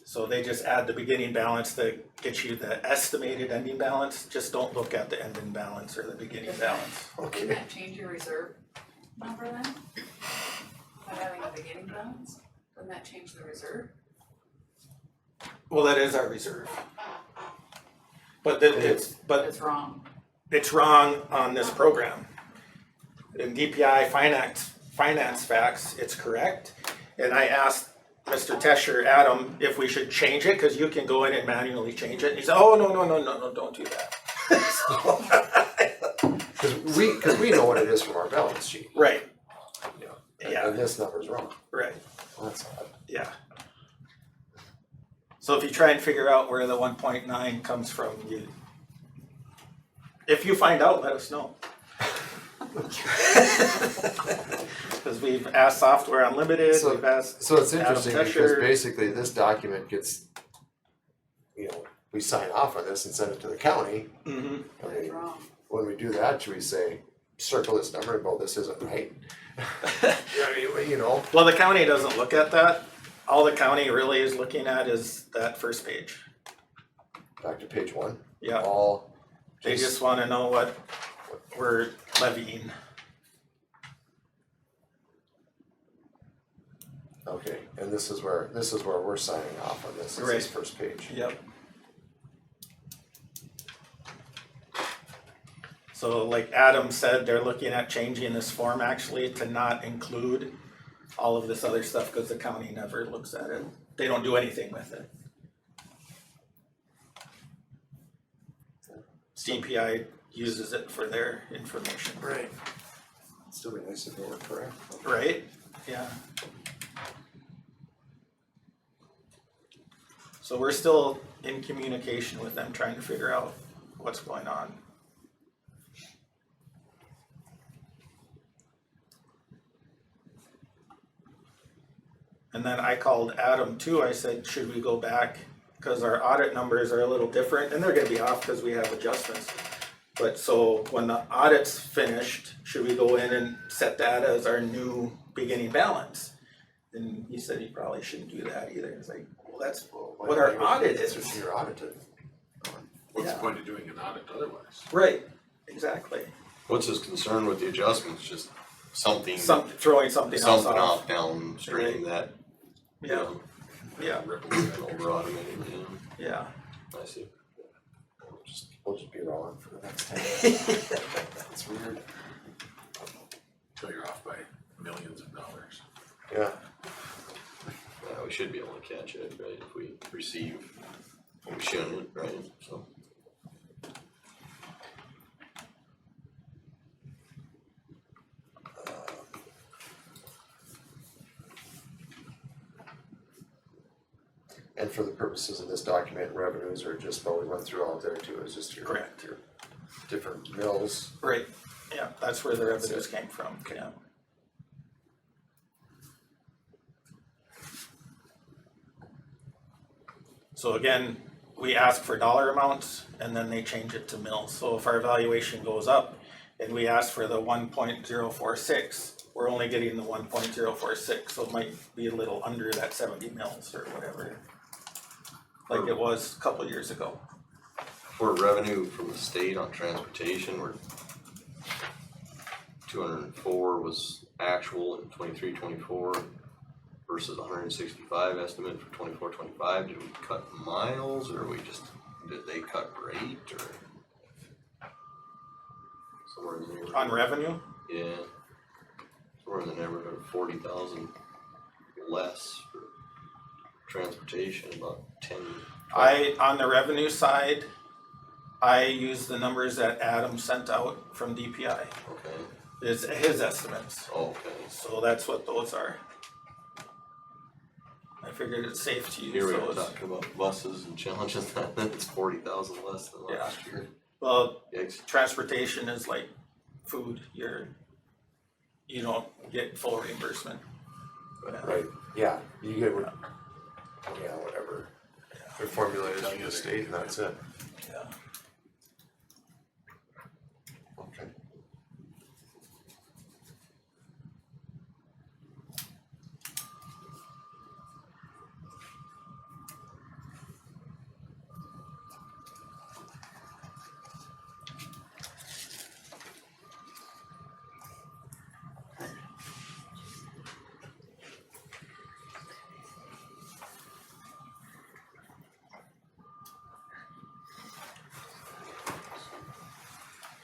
Speaker 2: So they just add the beginning balance that gets you the estimated ending balance. Just don't look at the ending balance or the beginning balance.
Speaker 6: Wouldn't
Speaker 1: okay.
Speaker 6: that change your reserve number then? By having a beginning balance, wouldn't that change the reserve?
Speaker 2: Well, that is our reserve. But
Speaker 6: But it's wrong.
Speaker 2: it's wrong on this program. In DPI finance facts, it's correct. And I asked Mr. Tesher, Adam, if we should change it, cause you can go in and manually change it. And he said, oh, no, don't do that.
Speaker 1: Cause we know what it is from our balance sheet.
Speaker 2: Right,
Speaker 1: Yeah.
Speaker 2: Yeah.
Speaker 1: And this number's wrong.
Speaker 2: right,
Speaker 1: Well, that's odd.
Speaker 2: yeah. So if you try and figure out where the 1.9 comes from, if you find out, let us know. Because we've asked Software Unlimited,
Speaker 1: So-
Speaker 2: we've asked,
Speaker 1: So it's
Speaker 2: Adam
Speaker 1: interesting because
Speaker 2: Tesher.
Speaker 1: basically this document gets, we sign off on this and send it to the county.
Speaker 2: mhm,
Speaker 1: I
Speaker 5: That's
Speaker 1: mean,
Speaker 5: wrong.
Speaker 1: when we do that, should we say, circle this number, well, this isn't right? I mean,
Speaker 2: well, the county doesn't look at that. All the county really is looking at is that first page.
Speaker 1: back to page 1.
Speaker 2: Yeah,
Speaker 1: All.
Speaker 2: they just wanna know what we're levying.
Speaker 1: Okay, and this is where we're signing off on this, is
Speaker 2: Right.
Speaker 1: this first page.
Speaker 2: Yep. So like Adam said, they're looking at changing this form actually to not include all of this other stuff, cause the county never looks at it. They don't do anything with it. DPI uses it for their information.
Speaker 1: Right. It'd still be nice if it were correct.
Speaker 2: Right? Yeah. So we're still in communication with them, trying to figure out what's going on. And then I called Adam too, I said, should we go back? Cause our audit numbers are a little different and they're gonna be off because we have adjustments. But so when the audit's finished, should we go in and set that as our new beginning balance? And he said he probably shouldn't do that either. It's like, well, that's what our audit
Speaker 1: That's
Speaker 2: is.
Speaker 1: what you're audited.
Speaker 7: What's the
Speaker 2: Yeah.
Speaker 7: point of doing an audit otherwise?
Speaker 2: Right, exactly.
Speaker 3: What's his concern with the adjustments, just something,
Speaker 2: Throwing something else
Speaker 3: something
Speaker 2: off.
Speaker 3: off downstream that, you
Speaker 2: Yeah,
Speaker 3: know,
Speaker 2: yeah,
Speaker 3: over automated, you know,
Speaker 2: yeah.
Speaker 3: I see.
Speaker 1: We'll just be wrong for the next 10 years. It's weird.
Speaker 7: So you're off by millions of dollars.
Speaker 1: Yeah.
Speaker 3: We should be able to catch it, right, if we receive, we shouldn't, right, so.
Speaker 1: And for the purposes of this document, revenues are just what we went through out there too, is just your.
Speaker 2: Correct.
Speaker 1: Your different mills.
Speaker 2: Right, yeah, that's where the
Speaker 1: That's
Speaker 2: revenues
Speaker 1: it.
Speaker 2: came from, yeah. So again, we ask for dollar amounts and then they change it to mils. So if our valuation goes up and we ask for the 1.046, we're only getting the 1.046, so it might be a little under that 70 mils or whatever. Like it was a couple years ago.
Speaker 3: For revenue from the state on transportation, we're 204 was actual in 23-24 versus 165 estimate for 24-25. Did we cut miles or did they cut rate or? Somewhere in the neighborhood.
Speaker 2: On revenue,
Speaker 3: Yeah. Somewhere in the neighborhood of 40,000 less for transportation, about 10.
Speaker 2: on the revenue side, I use the numbers that Adam sent out from DPI.
Speaker 3: Okay,
Speaker 2: It's his estimates,
Speaker 3: okay.
Speaker 2: so that's what those are. I figured it's safe to use
Speaker 3: Here we are
Speaker 2: those.
Speaker 3: talking about buses and challenges, it's 40,000 less than last year.
Speaker 2: Well,
Speaker 3: Yikes.
Speaker 2: transportation is like food, you don't get full reimbursement.
Speaker 1: Right, yeah, you get, whatever. They're formulated by the state and that's it.
Speaker 2: Yeah.
Speaker 1: Okay.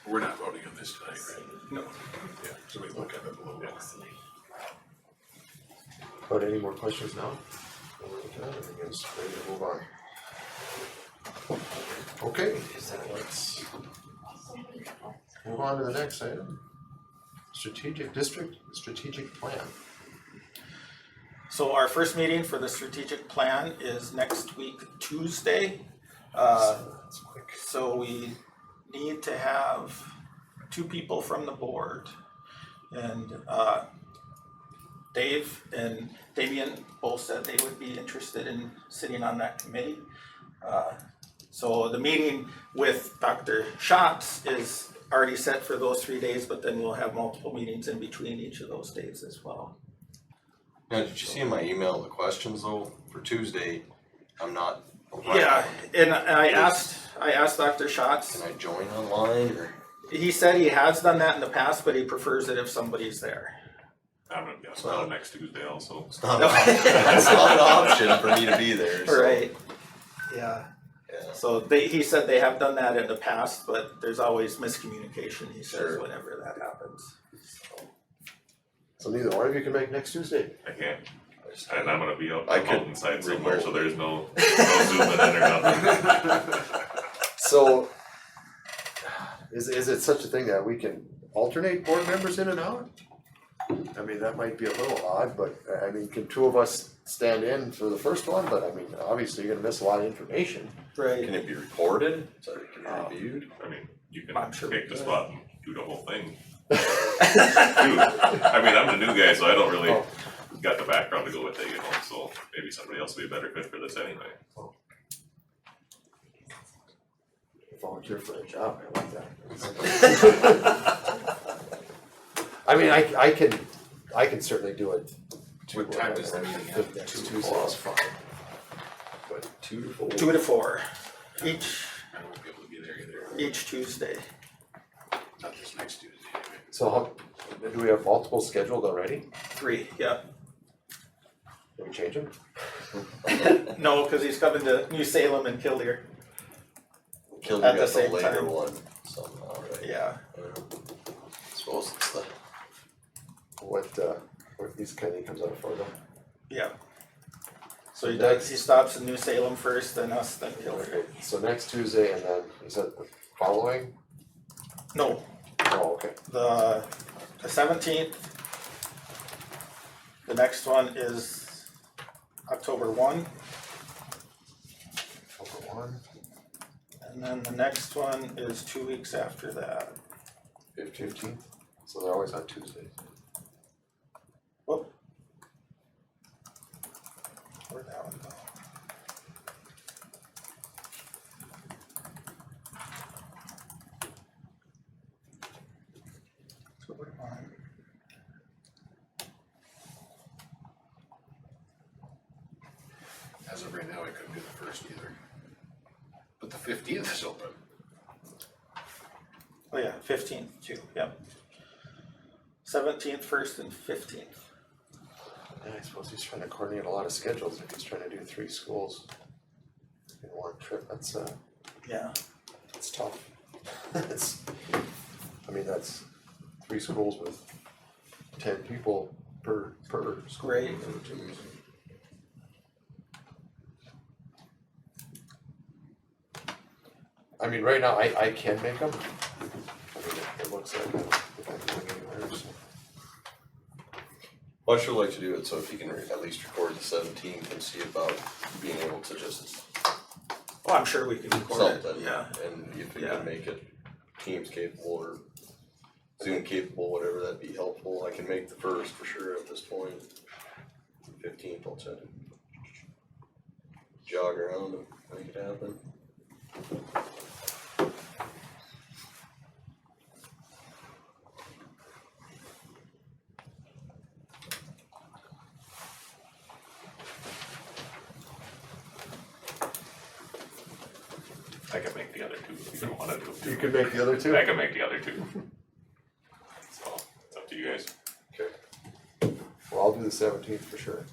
Speaker 7: We're not voting on this tonight, right?
Speaker 2: No.
Speaker 7: Yeah, so we look at it a little bit.
Speaker 1: But any more questions now? I guess ready to move on. Okay, let's move on to the next item. Strategic plan.
Speaker 2: So our first meeting for the strategic plan is next week, Tuesday.
Speaker 1: That's quick.
Speaker 2: So we need to have 2 people from the board. And Dave and Damien both said they would be interested in sitting on that committee. So the meeting with Dr. Schatz is already set for those 3 days, but then we'll have multiple meetings in between each of those days as well.
Speaker 3: Now, did you see in my email the questions though, for Tuesday? I'm not.
Speaker 2: Yeah, and I asked Dr. Schatz,
Speaker 3: Can I join online or?
Speaker 2: he said he has done that in the past, but he prefers it if somebody's there.
Speaker 10: I'm gonna guess not next Tuesday also.
Speaker 3: It's not, it's not an option for me to be there, so.
Speaker 2: Right, yeah.
Speaker 3: Yeah.
Speaker 2: So he said they have done that in the past, but there's always miscommunication, he says,
Speaker 3: Sure.
Speaker 2: whenever that happens.
Speaker 1: So neither one of you can make next Tuesday?
Speaker 10: I can't, and I'm gonna be up
Speaker 3: I
Speaker 10: on the
Speaker 3: could
Speaker 10: mountainside somewhere, so
Speaker 3: remotely.
Speaker 10: there's no zooming in or nothing.
Speaker 1: So, is it such a thing that we can alternate board members in and out? I mean, that might be a little odd, but I mean, can 2 of us stand in for the first one? But I mean, obviously you're gonna miss a lot of information.
Speaker 2: Right.
Speaker 3: Can it be recorded? So it can be reviewed?
Speaker 10: I mean, you
Speaker 2: I'm
Speaker 10: can
Speaker 2: sure
Speaker 10: take
Speaker 2: we
Speaker 10: the
Speaker 2: could.
Speaker 10: spot and do the whole thing. I mean, I'm the new guy, so I don't really got the background to go with it, you know, so maybe somebody else would be a better fit for this anyway.
Speaker 1: Volunteer for a job, I like that. I mean, I can certainly do it.
Speaker 3: What time is the meeting at?
Speaker 1: Next
Speaker 3: 2 to
Speaker 1: Tuesday
Speaker 3: 4?
Speaker 1: is fine.
Speaker 3: But 2 to 4?
Speaker 2: 2 to 4, each
Speaker 7: I won't be able to be there either,
Speaker 2: each Tuesday.
Speaker 7: not this next Tuesday anyway.
Speaker 1: So how, do we have multiple scheduled already?
Speaker 2: 3, yeah.
Speaker 1: Can we change them?
Speaker 2: No, cause he's coming to New Salem and Kildare,
Speaker 3: Killed
Speaker 2: At
Speaker 3: you
Speaker 2: the
Speaker 3: got the
Speaker 2: same
Speaker 3: later
Speaker 2: time.
Speaker 3: one somehow, right?
Speaker 2: yeah.
Speaker 3: Suppose it's the,
Speaker 1: What he's comes out for them?
Speaker 2: Yeah. So he stops in New Salem first, then us, then Kildare.
Speaker 1: So next Tuesday and then, is that the following?
Speaker 2: No,
Speaker 1: Oh, okay.
Speaker 2: the 17th. The next one is October 1,
Speaker 1: October 1,
Speaker 2: and then the next one is 2 weeks after that.
Speaker 1: 15th, so they're always on Tuesdays.
Speaker 2: Whoop. Where'd that one go? October 1.
Speaker 7: As of right now, I couldn't do the first either. But the 15th is open.
Speaker 2: Oh yeah, 15th too, yep. 17th, 1st, and 15th.
Speaker 1: Yeah, I suppose he's trying to coordinate a lot of schedules if he's trying to do 3 schools in one trip. That's
Speaker 2: Yeah,
Speaker 1: tough. It's, I mean, that's 3 schools with 10 people per school.
Speaker 2: Right.
Speaker 1: I mean, right now, I can make them. I mean, it looks like I don't think I'm going anywhere, so.
Speaker 3: well, I should like to do it, so if you can at least record the 17th and see about being able to just
Speaker 2: well, I'm sure we can record it,
Speaker 3: something.
Speaker 2: yeah.
Speaker 3: And if you
Speaker 2: Yeah.
Speaker 3: can make it Teams capable or Zoom capable, whatever, that'd be helpful. I can make the first for sure at this point. 15th, I'll try to jog around and make it happen.
Speaker 10: I can make the other 2 if you don't wanna do it.
Speaker 1: You can make the other 2?
Speaker 10: I can make the other 2. So, it's up to you guys.
Speaker 1: Okay. Well, I'll do the 17th for sure.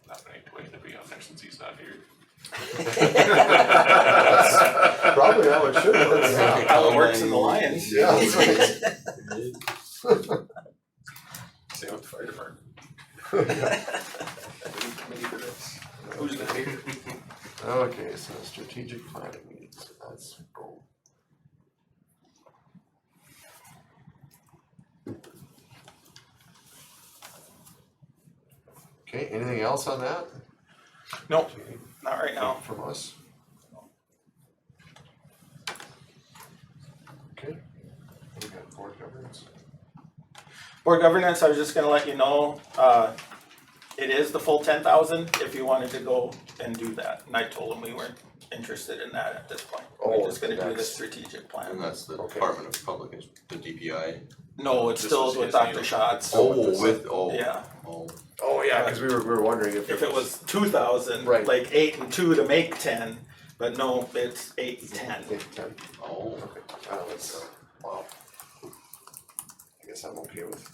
Speaker 10: Not many ways to be on there since he's not here.
Speaker 1: Probably how it should work.
Speaker 2: How it works in the Lions.
Speaker 1: Yeah, that's right.
Speaker 7: Same with the fire department.
Speaker 2: Who's the leader?
Speaker 1: Okay, so strategic planning meetings, that's cool. Okay, anything else on that?
Speaker 2: Nope, not right now.
Speaker 1: From us? Okay. We got board governance.
Speaker 2: Board governance, I was just gonna let you know, it is the full 10,000 if you wanted to go and do that. And I told them we weren't interested in that at this point. We're
Speaker 1: Oh,
Speaker 2: just gonna do the
Speaker 1: that's-
Speaker 2: strategic
Speaker 3: And
Speaker 2: plan.
Speaker 3: that's the
Speaker 1: Okay.
Speaker 3: Department of Public, the DPI.
Speaker 2: No, it's
Speaker 7: This
Speaker 2: still
Speaker 7: was
Speaker 2: with
Speaker 7: his
Speaker 2: Dr.
Speaker 7: deal.
Speaker 2: Schatz.
Speaker 3: Yeah.
Speaker 2: Yeah,
Speaker 3: Oh,
Speaker 1: Oh, yeah, cause we were wondering if
Speaker 2: if it was 2,000,
Speaker 1: Right.
Speaker 2: like 8 and 2 to make 10, but no, it's 8 and 10.
Speaker 1: 10.
Speaker 3: oh,
Speaker 1: Okay, that's, wow. I guess I'm okay with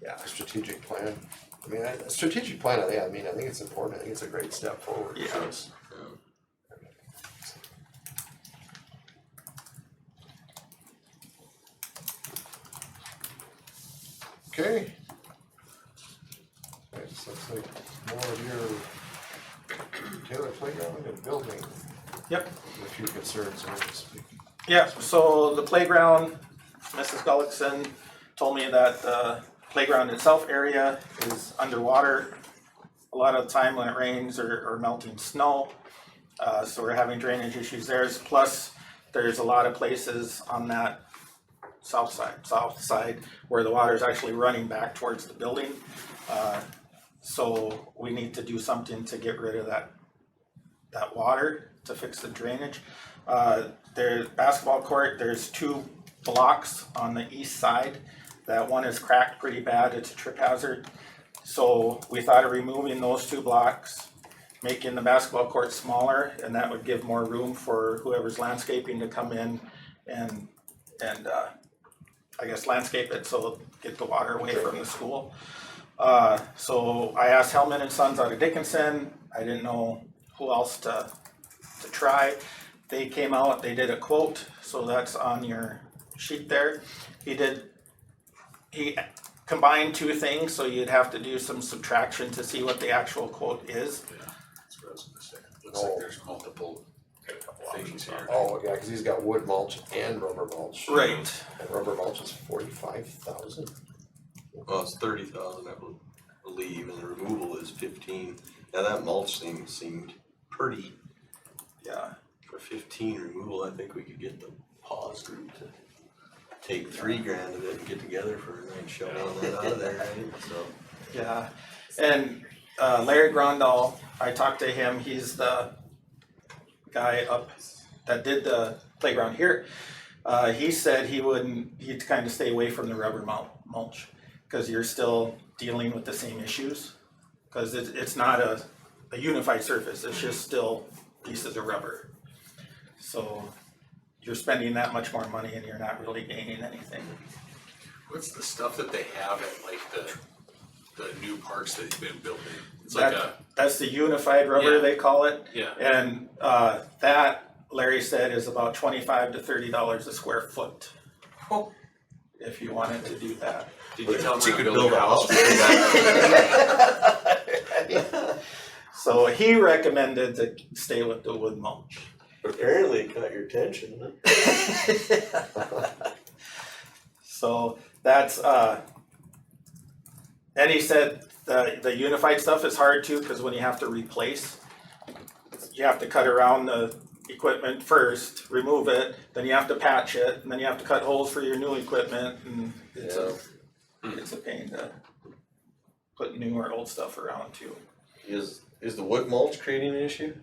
Speaker 2: Yeah.
Speaker 1: a strategic plan. I mean, a strategic plan, I think it's important, I think it's a great step forward.
Speaker 2: Yeah.
Speaker 1: for us. Okay. Alright, so looks like more of your Taylor Playground and building.
Speaker 2: Yep.
Speaker 1: A few concerns, so to speak.
Speaker 2: Yeah, so the playground, Mrs. Gullickson told me that the playground itself area is underwater a lot of the time when it rains or melting snow. So we're having drainage issues there. Plus, there's a lot of places on that south side where the water is actually running back towards the building. So we need to do something to get rid of that water to fix the drainage. There's basketball court, there's 2 blocks on the east side. That one is cracked pretty bad, it's a trip hazard. So we thought of removing those 2 blocks, making the basketball court smaller, and that would give more room for whoever's landscaping to come in and I guess landscape it, so get the water away from the school. So I asked Hellman and Sons out of Dickinson, I didn't know who else to try. They came out, they did a quote, so that's on your sheet there. He combined 2 things, so you'd have to do some subtraction to see what the actual quote is.
Speaker 7: Yeah, that's what I was gonna say. Looks like there's multiple things here.
Speaker 1: Oh, yeah, cause he's got wood mulch and rubber mulch.
Speaker 2: Right.
Speaker 1: And rubber mulch is 45,000.
Speaker 3: well, it's 30,000, I believe, and the removal is 15. Now that mulch thing seemed pretty.
Speaker 2: Yeah.
Speaker 3: For 15 removal, I think we could get the pause group to take $3,000 of it and get together for a night show on that out of there, right? So,
Speaker 2: Yeah, and Larry Grondal, I talked to him, he's the guy up that did the playground here. He said he'd kind of stay away from the rubber mulch, cause you're still dealing with the same issues. Cause it's not a unified surface, it's just still pieces of rubber. So you're spending that much more money and you're not really gaining anything.
Speaker 7: What's the stuff that they have at like the new parks that you've been building? It's like
Speaker 2: That's the unified rubber,
Speaker 7: Yeah.
Speaker 2: they call it.
Speaker 7: yeah,
Speaker 2: And that, Larry said, is about $25 to $30 a square foot. If you wanted to do that.
Speaker 7: did you tell
Speaker 3: But you
Speaker 7: them
Speaker 3: could
Speaker 7: to build
Speaker 3: build
Speaker 7: a
Speaker 3: a
Speaker 7: house?
Speaker 3: house.
Speaker 2: So he recommended to stay with the wood mulch.
Speaker 3: Apparently it caught your attention, huh?
Speaker 2: So that's, and he said the unified stuff is hard too, cause when you have to replace, you have to cut around the equipment first, remove it, then you have to patch it, and then you have to cut holes for your new equipment, and it's a pain to put new or old stuff around too.
Speaker 3: Is the wood mulch creating an issue?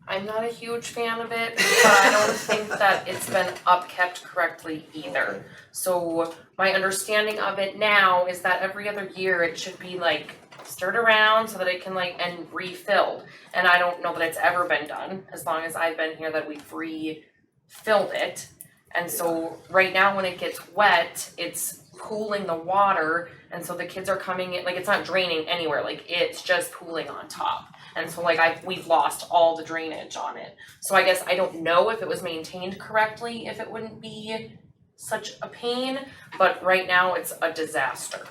Speaker 9: I'm not a huge fan of it, but I don't think that it's been upkept correctly either. So my understanding of it now is that every other year it should be like stirred around so that it can and refilled. And I don't know that it's ever been done, as long as I've been here, that we've refilled it. And so right now when it gets wet, it's pooling the water, and so the kids are coming in, it's not draining anywhere, it's just pooling on top. And so we've lost all the drainage on it. So I guess I don't know if it was maintained correctly, if it wouldn't be such a pain, but right now it's a disaster.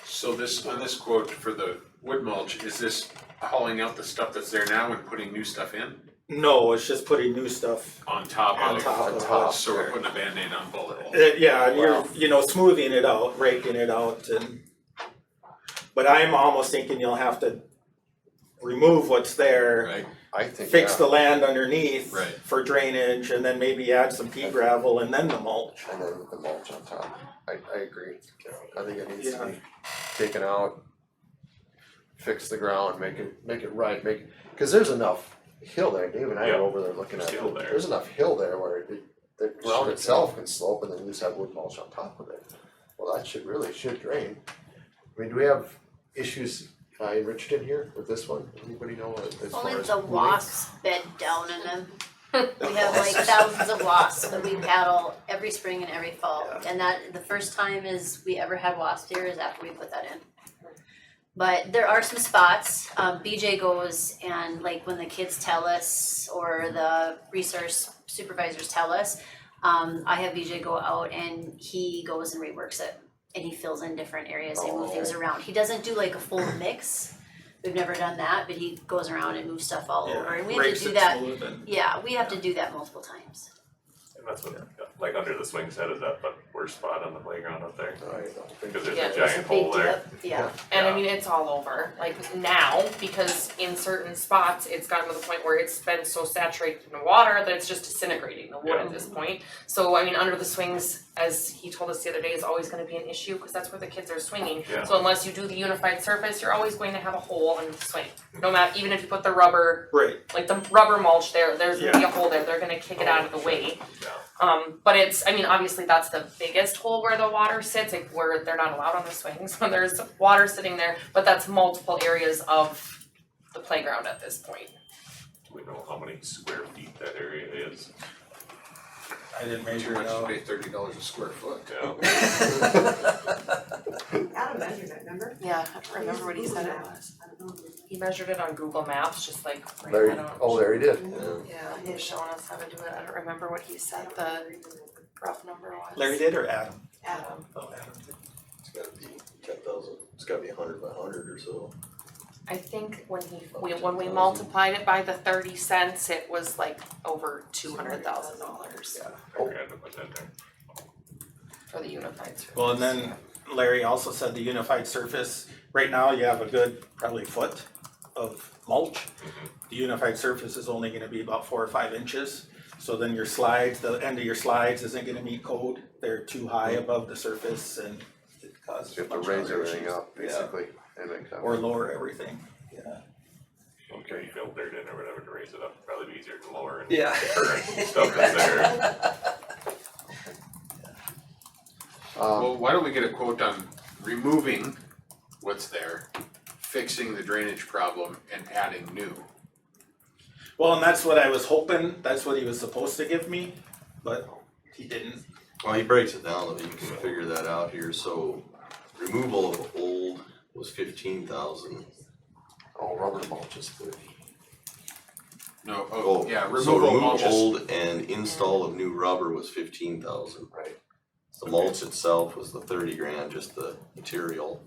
Speaker 7: So on this quote for the wood mulch, is this hauling out the stuff that's there now and putting new stuff in?
Speaker 2: No, it's just putting new stuff.
Speaker 7: On top
Speaker 2: On
Speaker 7: of
Speaker 2: top
Speaker 7: it?
Speaker 2: of it.
Speaker 7: So we're putting a Band-Aid on bullet holes?
Speaker 2: Yeah, and
Speaker 3: Wow.
Speaker 2: you're, smoothing it out, raking it out, and But I'm almost thinking you'll have to remove what's there,
Speaker 7: Right,
Speaker 1: I think,
Speaker 2: fix
Speaker 1: yeah.
Speaker 2: the land underneath
Speaker 7: Right.
Speaker 2: for drainage, and then maybe add some pea gravel and then the mulch.
Speaker 1: And then the mulch on top. I agree. I think it needs to
Speaker 2: Yeah.
Speaker 1: be taken out. Fix the ground, make it right, cause there's enough hill there, Dave and I
Speaker 10: Yeah,
Speaker 1: were over there looking at
Speaker 10: there's hill
Speaker 1: it.
Speaker 10: there.
Speaker 1: There's enough hill there where the ground
Speaker 7: Sure.
Speaker 1: itself can slope and then you just have wood mulch on top of it. Well, that should drain. I mean, do we have issues in Richardton here with this one? Anybody know as far
Speaker 8: Only
Speaker 1: as
Speaker 8: the
Speaker 1: weeds?
Speaker 8: wasps bed down in them. We have like thousands of wasps that we paddle every spring and every fall. And that, the first time is we ever had wasps here is after we put that in. But there are some spots, BJ goes and like when the kids tell us or the resource supervisors tell us, I have BJ go out and he goes and reworks it. And he fills in different areas, they move things around. He doesn't do like a full mix. We've never done that, but he goes around and moves stuff all over. And we have
Speaker 2: Rakes
Speaker 8: to do
Speaker 2: it
Speaker 8: that,
Speaker 2: smooth and-
Speaker 8: yeah, we have to do that multiple times.
Speaker 10: And that's what, like under the swing set, is that the worst spot on the playground up there?
Speaker 1: I don't think
Speaker 10: Cause there's
Speaker 9: Yeah,
Speaker 10: a
Speaker 9: there's
Speaker 10: giant
Speaker 8: a big
Speaker 10: hole there.
Speaker 8: dip, yeah.
Speaker 9: And
Speaker 10: Yeah.
Speaker 9: I mean, it's all over, like now, because in certain spots, it's gotten to the point where it's been so saturated in water that it's just disintegrating the wood
Speaker 10: Yeah.
Speaker 9: at this point. So I mean, under the swings, as he told us the other day, is always gonna be an issue, cause that's where the kids are swinging.
Speaker 10: Yeah.
Speaker 9: So unless you do the unified surface, you're always going to have a hole in the swing. No matter, even if you put the rubber,
Speaker 2: Right,
Speaker 9: like the rubber mulch there, there's gonna be a hole there, they're gonna kick it out of the way.
Speaker 10: Yeah.
Speaker 9: But it's, I mean, obviously that's the biggest hole where the water sits, like where they're not allowed on the swings, when there's water sitting there, but that's multiple areas of the playground at this point.
Speaker 10: Do we know how many square feet that area is?
Speaker 2: I didn't
Speaker 7: too
Speaker 2: measure
Speaker 7: much
Speaker 2: it
Speaker 7: to
Speaker 2: out.
Speaker 7: pay $30 a square foot.
Speaker 10: Yeah.
Speaker 5: Adam measured it, remember?
Speaker 9: Yeah, I don't remember what he said it was.
Speaker 5: I don't know.
Speaker 9: He measured it on Google Maps, just like, right,
Speaker 1: Larry,
Speaker 9: I don't.
Speaker 1: there he did.
Speaker 9: Yeah, he was showing us how to do it, I don't remember what he said the rough number was.
Speaker 2: Larry did or Adam?
Speaker 5: Adam.
Speaker 2: Oh, Adam did.
Speaker 3: It's gotta be 10,000, it's gotta be 100 by 100 or so.
Speaker 9: I think when when we multiplied it by the 30 cents, it was like over $200,000
Speaker 10: Figure I had to put that there.
Speaker 9: for the unified surface.
Speaker 2: Well, and then Larry also said the unified surface, right now you have a good probably foot of mulch. The unified surface is only gonna be about 4 or 5 inches. So then your slides, the end of your slides isn't gonna meet code, they're too high above the surface and it causes
Speaker 1: You have
Speaker 2: a bunch
Speaker 1: to
Speaker 2: of
Speaker 1: raise
Speaker 2: other
Speaker 1: everything
Speaker 2: issues.
Speaker 1: up,
Speaker 2: Yeah.
Speaker 1: basically, and make that.
Speaker 2: Or lower everything, yeah.
Speaker 10: Okay, you fill dirt in or whatever to raise it up, probably be easier to lower and
Speaker 3: Yeah.
Speaker 10: the current stuff is there.
Speaker 7: Well, why don't we get a quote on removing what's there, fixing the drainage problem and adding new?
Speaker 2: Well, and that's what I was hoping, that's what he was supposed to give me, but he didn't.
Speaker 3: Well, he breaks it down, that you can figure that out here, so removal of old was 15,000.
Speaker 1: Oh, rubber mulch is good.
Speaker 7: No,
Speaker 3: Oh,
Speaker 7: yeah,
Speaker 3: so
Speaker 7: removal
Speaker 3: remove
Speaker 7: mulch is,
Speaker 3: old and install of new rubber was 15,000.
Speaker 1: Right.
Speaker 3: The mulch itself was the 30 grand, just the material.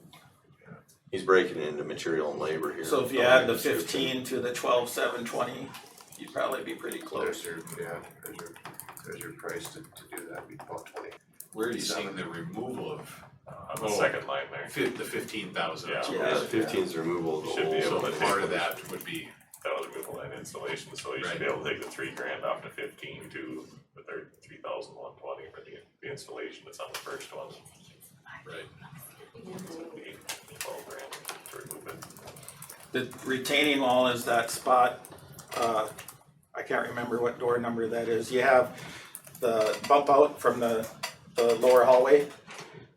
Speaker 3: He's breaking it into material and labor here.
Speaker 2: So if you add the 15 to the 12,720, you'd probably be pretty close.
Speaker 1: There's your price to do that, be about 20.
Speaker 7: where are you seeing the removal of
Speaker 10: On the second line there,
Speaker 7: the 15,000?
Speaker 10: Yeah.
Speaker 3: Yeah, 15 is removal of the
Speaker 10: Should be
Speaker 3: old.
Speaker 10: able
Speaker 7: So
Speaker 10: to
Speaker 7: part of that would be,
Speaker 10: that was removal and installation, so you should
Speaker 7: Right.
Speaker 10: be able to take the 3 grand off to 15 to the 3,120 for the installation that's on the first one.
Speaker 7: right,
Speaker 10: So it'd be 12 grand to remove it.
Speaker 2: The retaining wall is that spot, I can't remember what door number that is. You have the bump out from the lower hallway.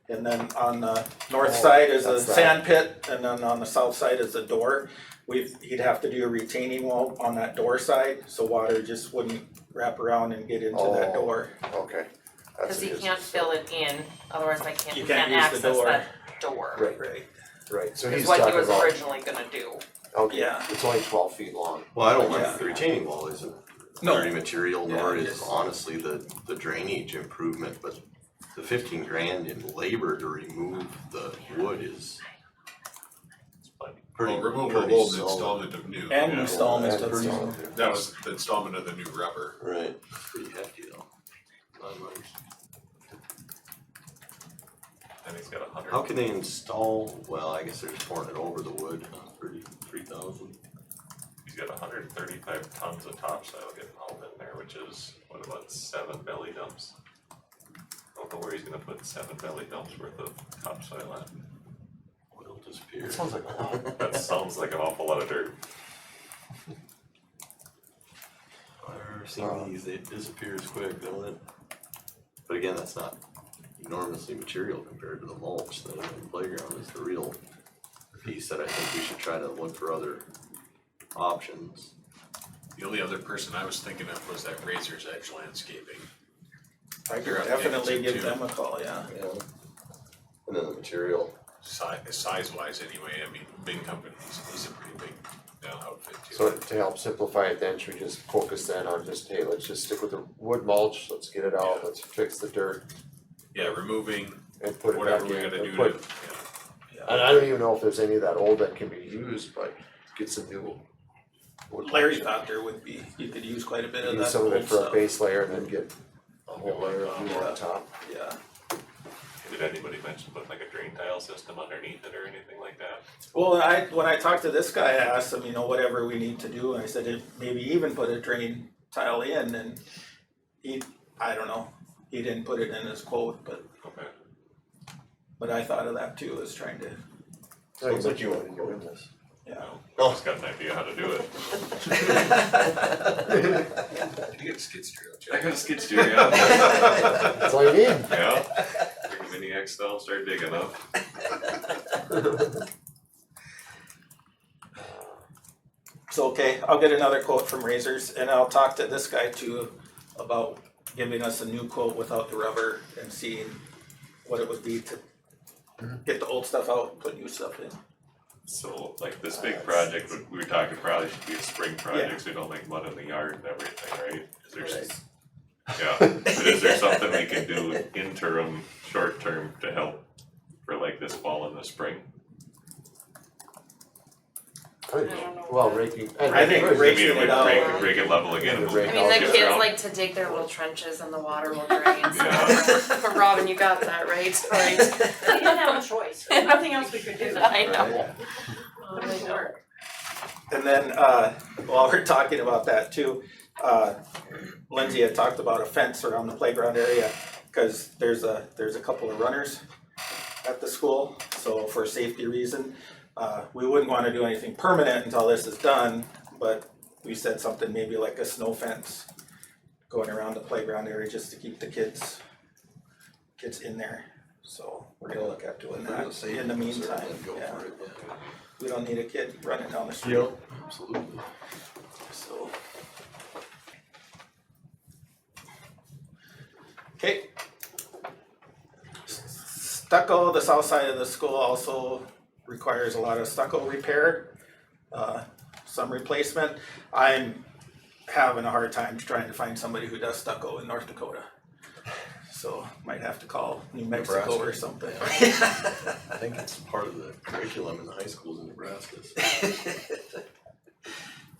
Speaker 2: And then on the north side is a
Speaker 1: that's that.
Speaker 2: sand pit, and then on the south side is a door. He'd have to do a retaining wall on that door side, so water just wouldn't wrap around and get into that
Speaker 1: Oh.
Speaker 2: door.
Speaker 1: Okay.
Speaker 9: Cause you can't fill it in, otherwise
Speaker 2: You
Speaker 9: you
Speaker 2: can't
Speaker 9: can't
Speaker 2: use the
Speaker 9: access
Speaker 2: door.
Speaker 9: that door.
Speaker 1: Right,
Speaker 2: Right.
Speaker 1: right, so
Speaker 9: Is
Speaker 1: he's
Speaker 9: what he
Speaker 1: talking
Speaker 9: was
Speaker 1: about,
Speaker 9: originally gonna do.
Speaker 1: okay,
Speaker 2: Yeah.
Speaker 1: it's only 12 feet long.
Speaker 3: Well, I don't
Speaker 2: Yeah.
Speaker 3: like, the retaining wall isn't
Speaker 2: No.
Speaker 3: dirty material, nor
Speaker 2: Yeah,
Speaker 3: is
Speaker 2: it's-
Speaker 3: honestly the drainage improvement, but the 15 grand in labor to remove the wood is pretty,
Speaker 7: well, removal of
Speaker 3: pretty
Speaker 7: old and
Speaker 3: solid.
Speaker 7: installment of new.
Speaker 2: And
Speaker 10: Yeah.
Speaker 2: installments
Speaker 1: That's
Speaker 2: of
Speaker 1: pretty
Speaker 2: new.
Speaker 1: solid.
Speaker 7: That was the installment of the new rubber.
Speaker 3: Right, pretty hefty though. $9.
Speaker 10: And he's got 100.
Speaker 3: How can they install, well, I guess they're just pouring it over the wood, 33,000.
Speaker 10: He's got 135 tons of topsoil getting hauled in there, which is, what, about 7 belly dumps? Don't know where he's gonna put 7 belly dumps worth of topsoil at.
Speaker 3: Oil disappears.
Speaker 1: It sounds like a lot.
Speaker 10: That sounds like an awful lot of dirt.
Speaker 3: I've never seen these, it disappears quick, don't it? But again, that's not enormously material compared to the mulch that in the playground is the real piece that I think we should try to look for other options.
Speaker 7: The only other person I was thinking of was that Razor's Edge Landscaping.
Speaker 2: I could
Speaker 7: You're up
Speaker 2: definitely
Speaker 7: against it
Speaker 2: give
Speaker 7: too.
Speaker 2: them a call, yeah.
Speaker 3: Yeah. And then the material,
Speaker 7: Size wise anyway, I mean, big companies, he's a pretty big outfit too.
Speaker 1: So to help simplify it then, should we just focus then on just, hey, let's just stick with the wood mulch, let's get it out,
Speaker 7: Yeah.
Speaker 1: let's fix the dirt
Speaker 7: Yeah, removing
Speaker 1: and put it
Speaker 7: whatever
Speaker 1: back
Speaker 7: we
Speaker 1: in
Speaker 7: gotta do
Speaker 1: and
Speaker 7: to,
Speaker 1: put, and I don't even know if there's any of that old that can be used, but get some new wood
Speaker 2: Larry
Speaker 1: mulch.
Speaker 2: thought there would be, you could use quite a bit of
Speaker 1: Use
Speaker 2: that
Speaker 1: some of it
Speaker 2: old
Speaker 1: for a
Speaker 2: stuff.
Speaker 1: base layer and then get a whole layer of new
Speaker 2: Yeah.
Speaker 1: on top.
Speaker 2: Yeah,
Speaker 10: Did anybody mention putting like a drain tile system underneath it or anything like that?
Speaker 2: well, when I talked to this guy, I asked him, whatever we need to do, and I said, maybe even put a drain tile in, and I don't know, he didn't put it in his quote,
Speaker 10: Okay.
Speaker 2: but I thought of that too, is trying to,
Speaker 3: sounds like you want to go in this.
Speaker 2: yeah.
Speaker 10: No, just got an idea how to do it.
Speaker 7: You get a skid steer, don't you?
Speaker 10: I got a skid steer, yeah.
Speaker 1: That's all you need.
Speaker 10: Yeah. Bring a mini X down, start digging up.
Speaker 2: So, okay, I'll get another quote from Razors, and I'll talk to this guy too about giving us a new quote without the rubber and seeing what it would be to get the old stuff out, put new stuff in.
Speaker 10: So like this big project, we were talking probably should be a spring project, so we don't make mud in the yard and everything, right? Is there s- Yeah, but is there something we can do interim, short term to help for like this fall and the spring?
Speaker 1: Well, raking.
Speaker 2: I think
Speaker 10: Maybe
Speaker 2: raking
Speaker 10: if we
Speaker 2: it out.
Speaker 10: break it level again and we'll.
Speaker 1: Rake
Speaker 9: I mean, the
Speaker 10: get
Speaker 9: kids
Speaker 10: around.
Speaker 9: like to dig their little trenches and the water will drain, so.
Speaker 10: Yeah.
Speaker 9: Robin, you got that, right? Right.
Speaker 6: We didn't have a choice, nothing else we could do.
Speaker 9: I know. I know.
Speaker 2: And then, while we're talking about that too, Lindsay had talked about a fence around the playground area, cause there's a couple of runners at the school, so for safety reason, we wouldn't wanna do anything permanent until this is done, but we said something maybe like a snow fence going around the playground area just to keep the kids in there, so we're gonna look at doing that in the meantime,
Speaker 3: Go
Speaker 2: yeah.
Speaker 3: for it,
Speaker 2: We don't need a kid running down the street.
Speaker 3: yeah. Absolutely.
Speaker 2: So. Okay. Stucco, the south side of the school also requires a lot of stucco repair, some replacement. I'm having a hard time trying to find somebody who does stucco in North Dakota. So might have to call New Mexico or something.
Speaker 3: I think it's part of the curriculum in the high schools in Nebraska.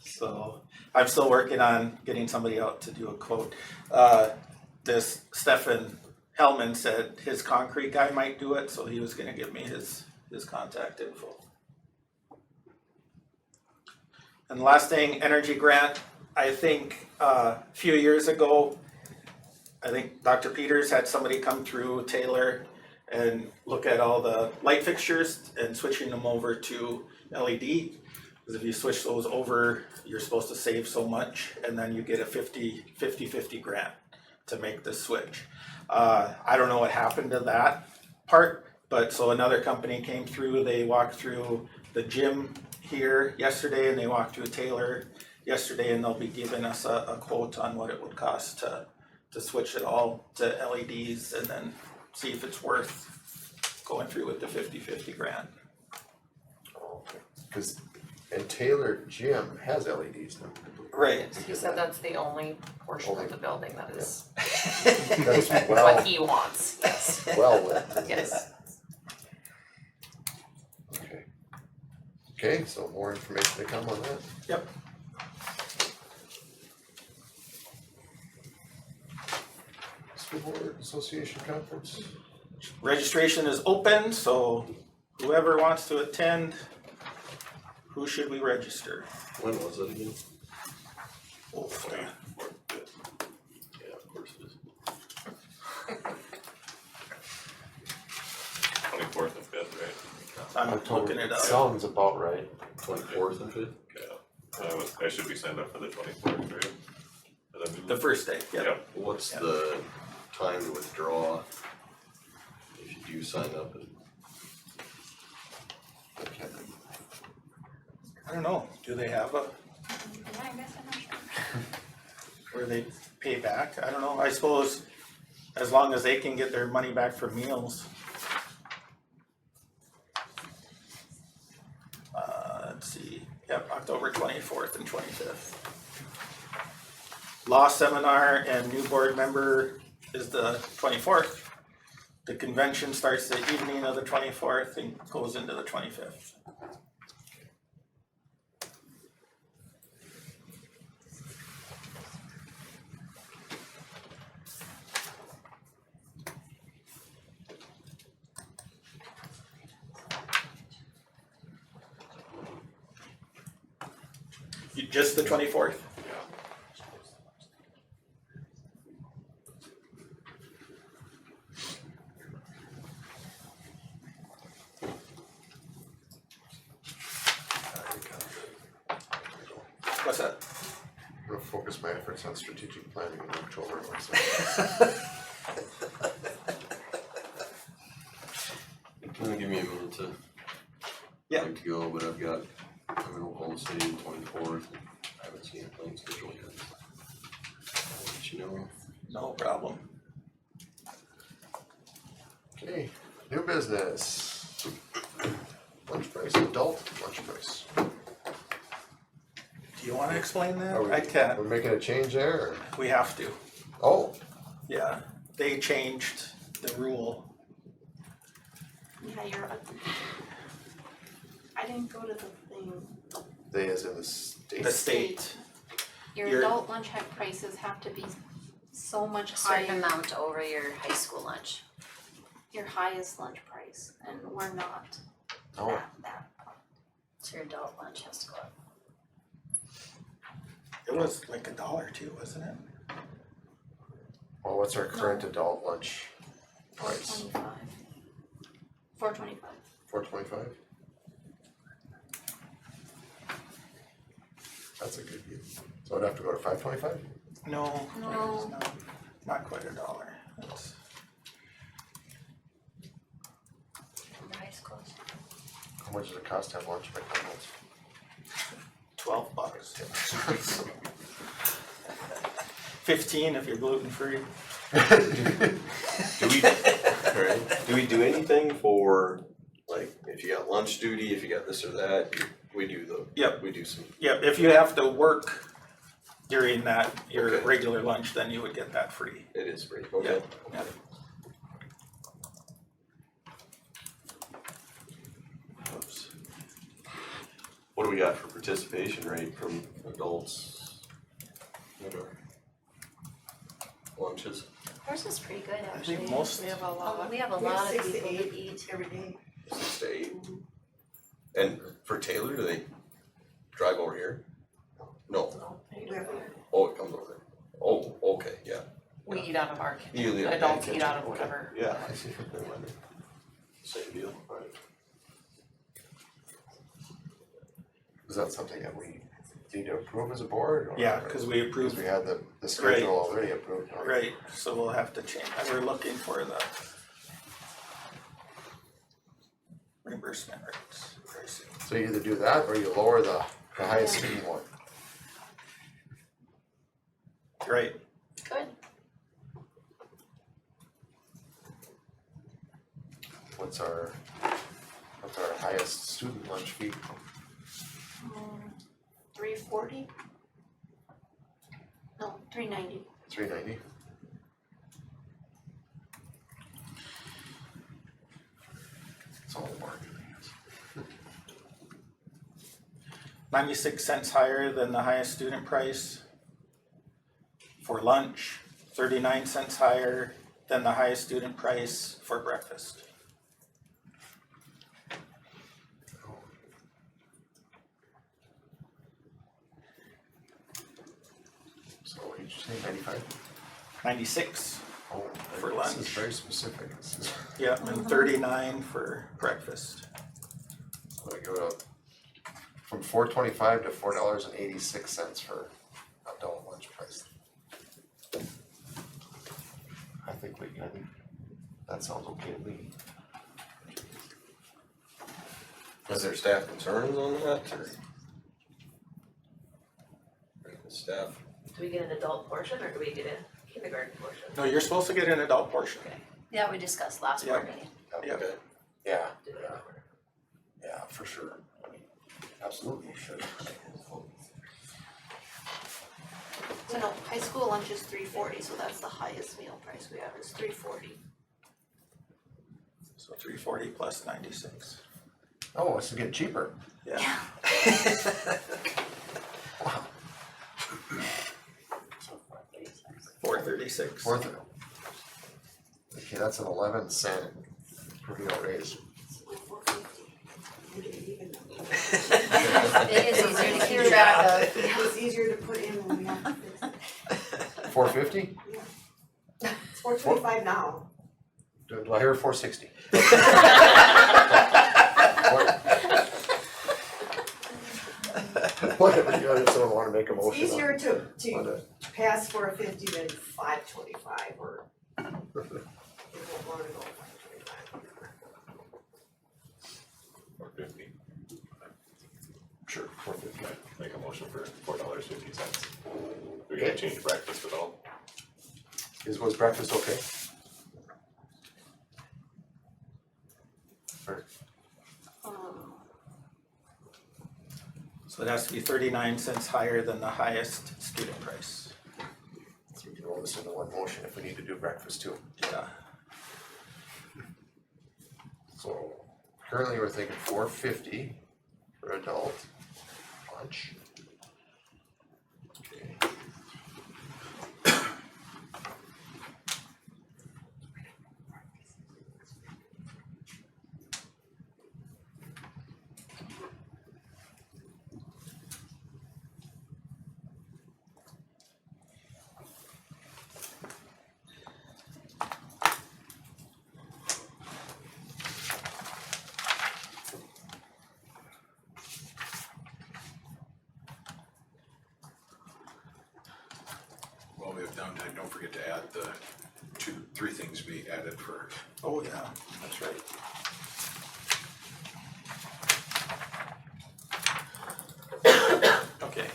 Speaker 2: So I'm still working on getting somebody out to do a quote. This Stefan Hellman said his concrete guy might do it, so he was gonna give me his contact info. And the last thing, energy grant, I think a few years ago, I think Dr. Peters had somebody come through Taylor and look at all the light fixtures and switching them over to LED. Because if you switch those over, you're supposed to save so much, and then you get a 50-50 grant to make the switch. I don't know what happened to that part, but so another company came through, they walked through the gym here yesterday, and they walked through Taylor yesterday, and they'll be giving us a quote on what it would cost to switch it all to LEDs, and then see if it's worth going through with the 50-50 grant.
Speaker 1: Cause, and Taylor Gym has LEDs now.
Speaker 2: Right.
Speaker 9: He said that's the only portion of the building that is
Speaker 1: That's
Speaker 9: what
Speaker 1: well,
Speaker 9: he wants, yes.
Speaker 1: well lit.
Speaker 9: Yes.
Speaker 1: Okay. Okay, so more information to come on that.
Speaker 2: Yep.
Speaker 1: School Board Association Conference.
Speaker 2: Registration is open, so whoever wants to attend, who should we register?
Speaker 3: When was it again?
Speaker 2: Oh,
Speaker 3: Yeah, of course it is.
Speaker 10: 24th and 5th, right?
Speaker 2: I'm looking it up.
Speaker 1: Sounds about right.
Speaker 3: 24th and 5th?
Speaker 10: Yeah, I should be signed up for the 24th, right? For the
Speaker 2: The first day, yep.
Speaker 10: Yep.
Speaker 3: What's the time to withdraw if you do sign up?
Speaker 2: I don't know, do they have a,
Speaker 4: Yeah, I guess I'm not sure.
Speaker 2: where they pay back? I don't know, I suppose as long as they can get their money back for meals. Let's see, yep, October 24th and 25th. Law seminar and new board member is the 24th. The convention starts the evening of the 24th and goes into the 25th. Just the 24th? What's that?
Speaker 1: I'm gonna focus my efforts on strategic planning in October.
Speaker 3: Give me a minute to.
Speaker 2: Yeah.
Speaker 3: Like to go, but I'm in Oklahoma City the 24th. I haven't seen a plane schedule yet. I'll let you know.
Speaker 2: No problem.
Speaker 1: Okay, new business. Lunch price, adult lunch price.
Speaker 2: Do you wanna explain that?
Speaker 1: Are we-
Speaker 2: I can,
Speaker 1: We're making a change there, or?
Speaker 2: we have to,
Speaker 1: Oh,
Speaker 2: yeah, they changed the rule.
Speaker 4: Yeah, I didn't go to the thing.
Speaker 1: they is in the state.
Speaker 2: The state,
Speaker 4: Your
Speaker 2: Your-
Speaker 4: adult lunch prices have to be so much
Speaker 8: Certain
Speaker 4: higher,
Speaker 8: amount over your high school lunch.
Speaker 4: your highest lunch price, and we're not
Speaker 1: Oh,
Speaker 4: that.
Speaker 8: So your adult lunch has to go up.
Speaker 2: it was like $1 too, wasn't it?
Speaker 1: well, what's our current adult lunch price?
Speaker 4: $4.25.
Speaker 1: $4.25? That's a good deal. So I'd have to go to $5.25?
Speaker 2: No,
Speaker 4: No.
Speaker 2: it's not quite $1. It's
Speaker 8: The high schools.
Speaker 1: How much does it cost to have lunch at McDonald's?
Speaker 2: $12. 15 if you're gluten-free.
Speaker 3: Do we do anything for, like, if you got lunch duty, if you got this or that, we do
Speaker 2: Yep.
Speaker 3: we do some,
Speaker 2: Yeah, if you have to work during that, your
Speaker 3: Okay.
Speaker 2: regular lunch, then you would get that free.
Speaker 3: it is free, okay?
Speaker 2: Yeah. Oops.
Speaker 3: What do we got for participation rate from adults? What are lunches?
Speaker 8: Ours is pretty good
Speaker 2: I
Speaker 8: actually.
Speaker 2: think most,
Speaker 8: We have a lot of people that eat.
Speaker 5: every day.
Speaker 3: 6 to 8. And for Taylor, do they drive over here? No. Oh, it comes over there. Oh, okay, yeah.
Speaker 9: We eat out of our
Speaker 3: You
Speaker 9: kitchen,
Speaker 3: eat out of
Speaker 9: adults
Speaker 3: your
Speaker 9: eat out of
Speaker 3: kitchen, okay.
Speaker 9: whatever.
Speaker 3: Yeah, I see. Never mind. Same deal, right?
Speaker 1: Is that something that we need to approve as a board? Or-
Speaker 2: yeah, cause we
Speaker 1: Because
Speaker 2: approved,
Speaker 1: we had the schedule already approved.
Speaker 2: right, so we'll have to change, we're looking for the reimbursement rates, pricing.
Speaker 1: So you either do that or you lower the highest student one.
Speaker 2: Right,
Speaker 8: Good.
Speaker 1: What's our highest student lunch fee?
Speaker 4: $3.40? No, $3.90.
Speaker 1: $3.90? It's all market, I guess.
Speaker 2: 96 cents higher than the highest student price. For lunch, 39 cents higher than the highest student price for breakfast.
Speaker 1: So what did you say, 95?
Speaker 2: 96,
Speaker 1: Oh,
Speaker 2: For
Speaker 1: this
Speaker 2: lunch.
Speaker 1: is very specific. This is,
Speaker 2: yeah, and 39 for breakfast.
Speaker 1: I'm gonna go to from $4.25 to $4.86 for adult lunch price. I think that sounds okay to me.
Speaker 3: Is there staff concerns on that, or? The staff,
Speaker 9: Do we get an adult portion or do we get a kindergarten portion?
Speaker 2: No, you're supposed to get an adult portion.
Speaker 8: Yeah, we discussed last board meeting.
Speaker 2: Yeah.
Speaker 3: okay,
Speaker 1: Yeah, yeah, for sure. I mean, absolutely you should.
Speaker 4: So no, high school lunch is $3.40, so that's the highest meal price we have, is $3.40.
Speaker 2: So 340 plus 96.
Speaker 1: Oh, it's getting cheaper.
Speaker 2: Yeah.
Speaker 1: Wow.
Speaker 2: 436.
Speaker 1: Worth it. Okay, that's an 11-cent per meal raise.
Speaker 8: It is easier to keep track of.
Speaker 11: It's easier to put in when we have to fix it.
Speaker 1: $4.50?
Speaker 11: It's $4.25 now.
Speaker 1: Do I hear $4.60? Whatever, you know, someone wanna make a
Speaker 11: It's
Speaker 1: motion
Speaker 11: easier to
Speaker 1: on it.
Speaker 11: pass $4.50 than $5.25 or you don't wanna go $5.25.
Speaker 10: 450,
Speaker 1: Sure, $4.50.
Speaker 10: make a motion for $4.50. We gotta change breakfast at all?
Speaker 1: Was breakfast okay? Or-
Speaker 2: So it has to be 39 cents higher than the highest student price.
Speaker 1: So we can roll this into one motion if we need to do breakfast too.
Speaker 2: Yeah.
Speaker 1: So currently we're thinking $4.50 for adult lunch. Okay.
Speaker 7: While we have downtime, don't forget to add the three things we added for,
Speaker 2: Oh, yeah, that's right. Okay.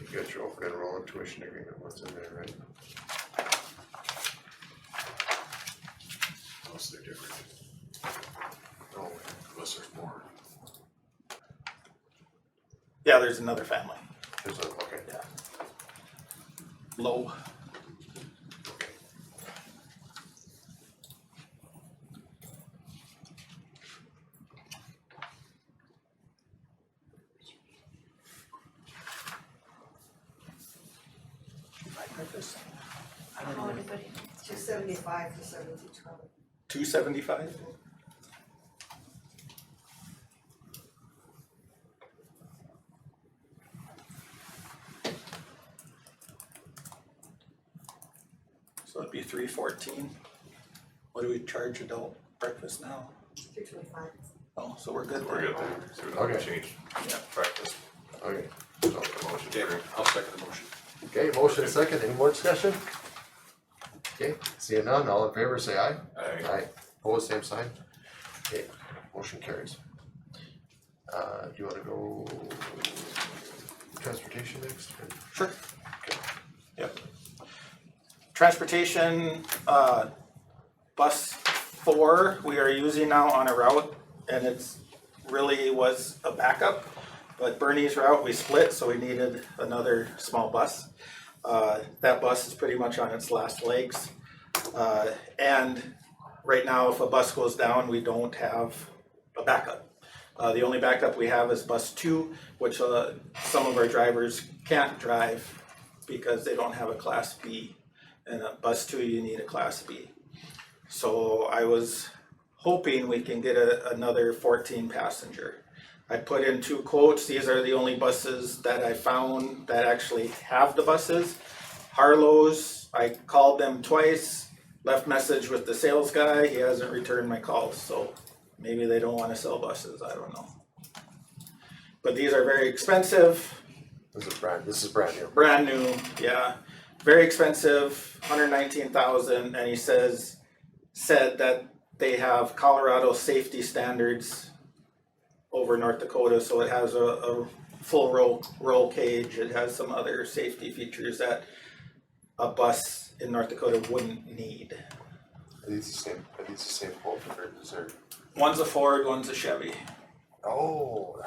Speaker 1: You got your open enrollment tuition agreement, what's in there, right?
Speaker 7: unless they're different,
Speaker 1: Oh,
Speaker 7: unless there's more.
Speaker 2: Yeah, there's another family.
Speaker 1: there's a, okay.
Speaker 2: Yeah. Low. I don't know.
Speaker 4: Everybody.
Speaker 11: $2.75 to $72.
Speaker 2: 275? So it'd be 314. What do we charge adult breakfast now?
Speaker 11: $3.25.
Speaker 2: Oh, so we're good.
Speaker 10: We're
Speaker 2: there.
Speaker 10: good there, so we don't have to
Speaker 1: Okay.
Speaker 10: change breakfast.
Speaker 1: Okay,
Speaker 10: So make a motion
Speaker 7: Okay,
Speaker 10: for
Speaker 7: I'll second the motion.
Speaker 1: okay, motion second, any more discussion? Okay, seeing none, all in favor, say aye.
Speaker 10: Aye.
Speaker 1: Opposed, same sign. Okay, motion carries. Do you wanna go transportation next?
Speaker 2: Sure. Yep. Transportation, bus 4, we are using now on a route, and it's really was a backup. But Bernie's route, we split, so we needed another small bus. That bus is pretty much on its last legs. And right now, if a bus goes down, we don't have a backup. The only backup we have is bus 2, which some of our drivers can't drive because they don't have a class B. And at bus 2, you need a class B. So I was hoping we can get another 14 passenger. I put in 2 quotes. These are the only buses that I found that actually have the buses. Harlow's, I called them twice, left message with the sales guy. He hasn't returned my calls, so maybe they don't want to sell buses, I don't know. But these are very expensive.
Speaker 1: This is brand new.
Speaker 2: Brand new, yeah. Very expensive, $119,000, and he said that they have Colorado safety standards over North Dakota, so it has a full roll cage. It has some other safety features that a bus in North Dakota wouldn't need.
Speaker 1: Are these the same quote, or is there?
Speaker 2: One's a Ford, one's a Chevy,
Speaker 1: Oh,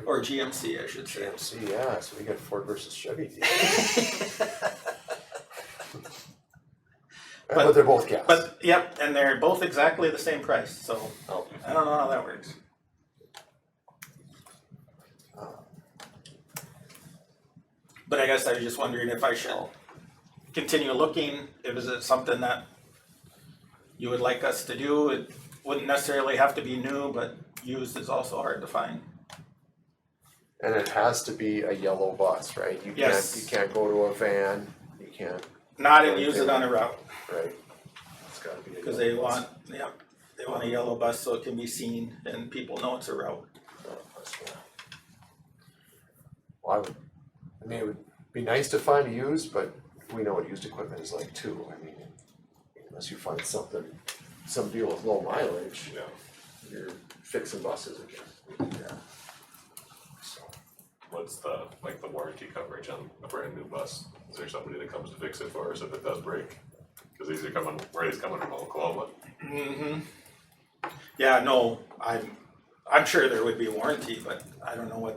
Speaker 2: or GMC, I should say.
Speaker 1: GMC, yeah, so we got Ford versus Chevy. But they're both gas.
Speaker 2: But, yep, and they're both exactly the same price, so
Speaker 1: Oh.
Speaker 2: I don't know how that works. But I guess I was just wondering if I should continue looking. Is it something that you would like us to do? It wouldn't necessarily have to be new, but used is also hard to find.
Speaker 1: And it has to be a yellow bus, right?
Speaker 2: Yes.
Speaker 1: You can't go to a van, you can't,
Speaker 2: Not and use it on a route,
Speaker 1: right? It's gotta be a
Speaker 2: because
Speaker 1: yellow
Speaker 2: they
Speaker 1: bus.
Speaker 2: want, yeah, they want a yellow bus so it can be seen and people know it's a route.
Speaker 1: Well, I mean, it would be nice to find a used, but we know what used equipment is like too. I mean, unless you find some deal with low mileage, you're fixing buses again. Yeah. So,
Speaker 10: What's the warranty coverage on a brand new bus? Is there somebody that comes to fix it for us if it does break? Cause these are coming from Oklahoma.
Speaker 2: Mm-hmm. Yeah, no, I'm sure there would be a warranty, but I don't know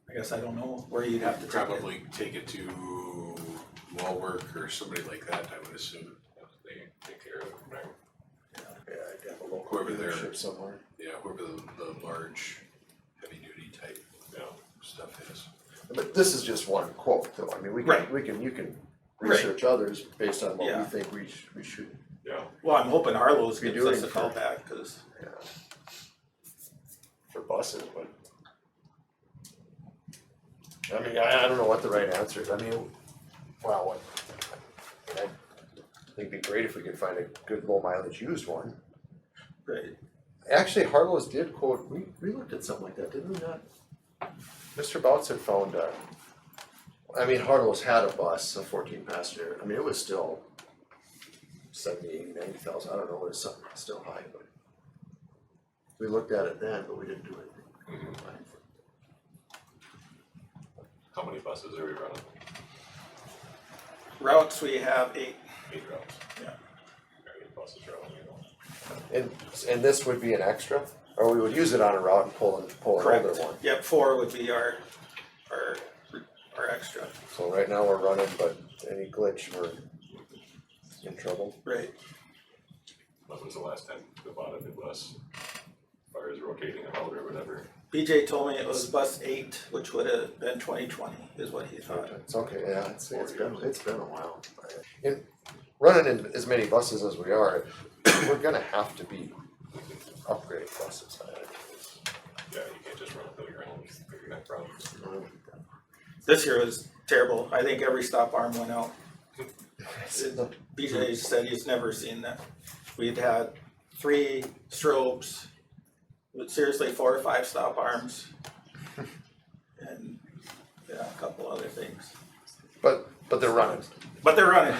Speaker 2: I guess I don't know where you'd have to take it.
Speaker 7: Probably take it to Wall Work or somebody like that, I would assume.
Speaker 10: They take care of it, right?
Speaker 1: yeah, I'd have a local
Speaker 7: Whoever they're-
Speaker 1: dealership somewhere.
Speaker 7: Yeah, whoever the large, heavy duty type stuff is.
Speaker 1: But this is just one quote though. I mean, you can research others based on what
Speaker 2: Yeah.
Speaker 1: we think we should.
Speaker 10: Yeah.
Speaker 2: Well, I'm hoping Harlow's
Speaker 1: Be
Speaker 2: gives us
Speaker 1: doing
Speaker 2: a call
Speaker 1: for-
Speaker 2: back, cause
Speaker 1: Yeah. For buses, but. I mean, I don't know what the right answer is. I mean, well, I think it'd be great if we could find a good low mileage used one.
Speaker 2: right,
Speaker 1: Actually, Harlow's did quote, we looked at something like that, didn't we not? Mr. Bouts had found, I mean, Harlow's had a bus, a 14 passenger, I mean, it was still 70, 80, 90,000, I don't know, it was something still high, but we looked at it then, but we didn't do anything.
Speaker 10: How many buses are we running?
Speaker 2: routes we have 8,
Speaker 10: 8 routes.
Speaker 2: Yeah.
Speaker 10: 8 buses running,
Speaker 1: And this would be an extra, or we would use it on a route and pull an
Speaker 2: correct,
Speaker 1: older one.
Speaker 2: yep, 4 would be our extra,
Speaker 1: So right now we're running, but any glitch, we're in trouble.
Speaker 2: right.
Speaker 10: When was the last time we bought a new bus? As far as rotating them out or whatever.
Speaker 2: BJ told me it was bus 8, which would have been 2020, is what he thought.
Speaker 1: It's okay, yeah, it's been a while. And running in as many buses as we are, we're gonna have to be upgrading buses.
Speaker 10: Yeah, you can't just run it to the ground, figure that problem.
Speaker 2: This year was terrible, I think every stop arm went out. BJ said he's never seen that. We'd had 3 strobes, but seriously 4 or 5 stop arms. And, yeah, a couple other things.
Speaker 1: But they're running.
Speaker 2: But they're running.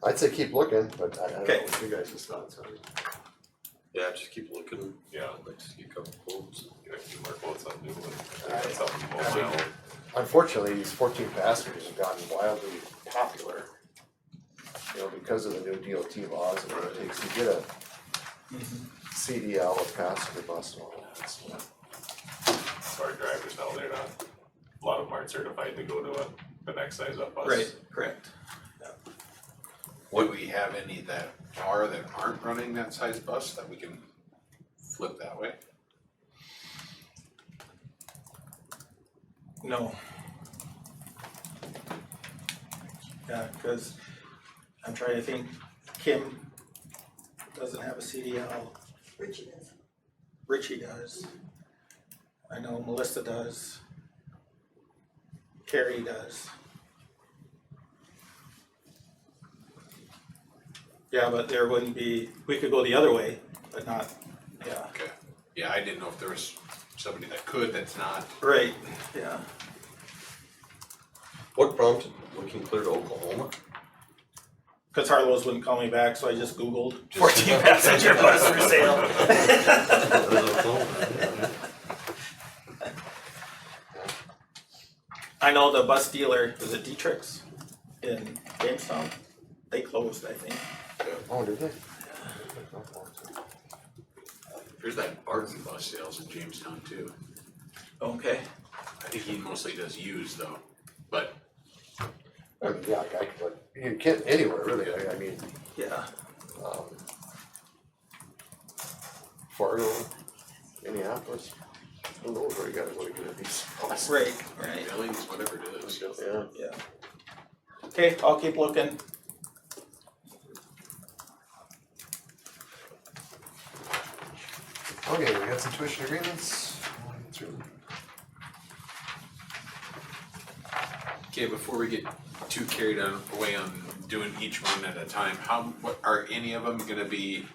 Speaker 1: I'd say keep looking, but I don't know
Speaker 2: Okay.
Speaker 1: what you guys' thoughts are.
Speaker 3: Yeah, just keep looking.
Speaker 10: Yeah.
Speaker 3: I'd like to see a couple quotes.
Speaker 10: Get a few more quotes on new ones. That's something more now.
Speaker 1: Unfortunately, these 14 passengers have gotten wildly popular. You know, because of the new DOT laws and what it takes to get a CDL, a passenger bus and all that stuff.
Speaker 10: Our drivers now, they're not, a lot of them aren't certified to go to the next size up bus.
Speaker 2: Right, correct.
Speaker 7: Do we have any that aren't running that size bus that we can flip that way?
Speaker 2: No. Yeah, cause I'm trying to think, Kim doesn't have a CDL,
Speaker 11: Richie does.
Speaker 2: Richie does. I know Melissa does. Carrie does. Yeah, but there wouldn't be, we could go the other way, but not, yeah.
Speaker 7: Okay, yeah, I didn't know if there was somebody that could, that's not.
Speaker 2: Right, yeah.
Speaker 3: What prompted looking clear to Oklahoma?
Speaker 2: Cause Harlow's wouldn't call me back, so I just Googled 14 passenger bus for sale. I know the bus dealer, is it Dietrich's in Jamestown? They closed, I think.
Speaker 1: Oh, did they?
Speaker 7: There's that Barton bus sales in Jamestown too.
Speaker 2: Okay.
Speaker 7: I think he mostly does used though, but
Speaker 1: I mean, yeah, but you can't anywhere really, I mean,
Speaker 2: Yeah.
Speaker 1: Fargo, Minneapolis, who knows where you gotta go to get these buses.
Speaker 2: Right.
Speaker 7: Billings, whatever it is.
Speaker 1: Yeah.
Speaker 2: Yeah. Okay, I'll keep looking.
Speaker 1: Okay, we got some tuition agreements. Through.
Speaker 7: Okay, before we get too carried away on doing each one at a time, what are any of them gonna be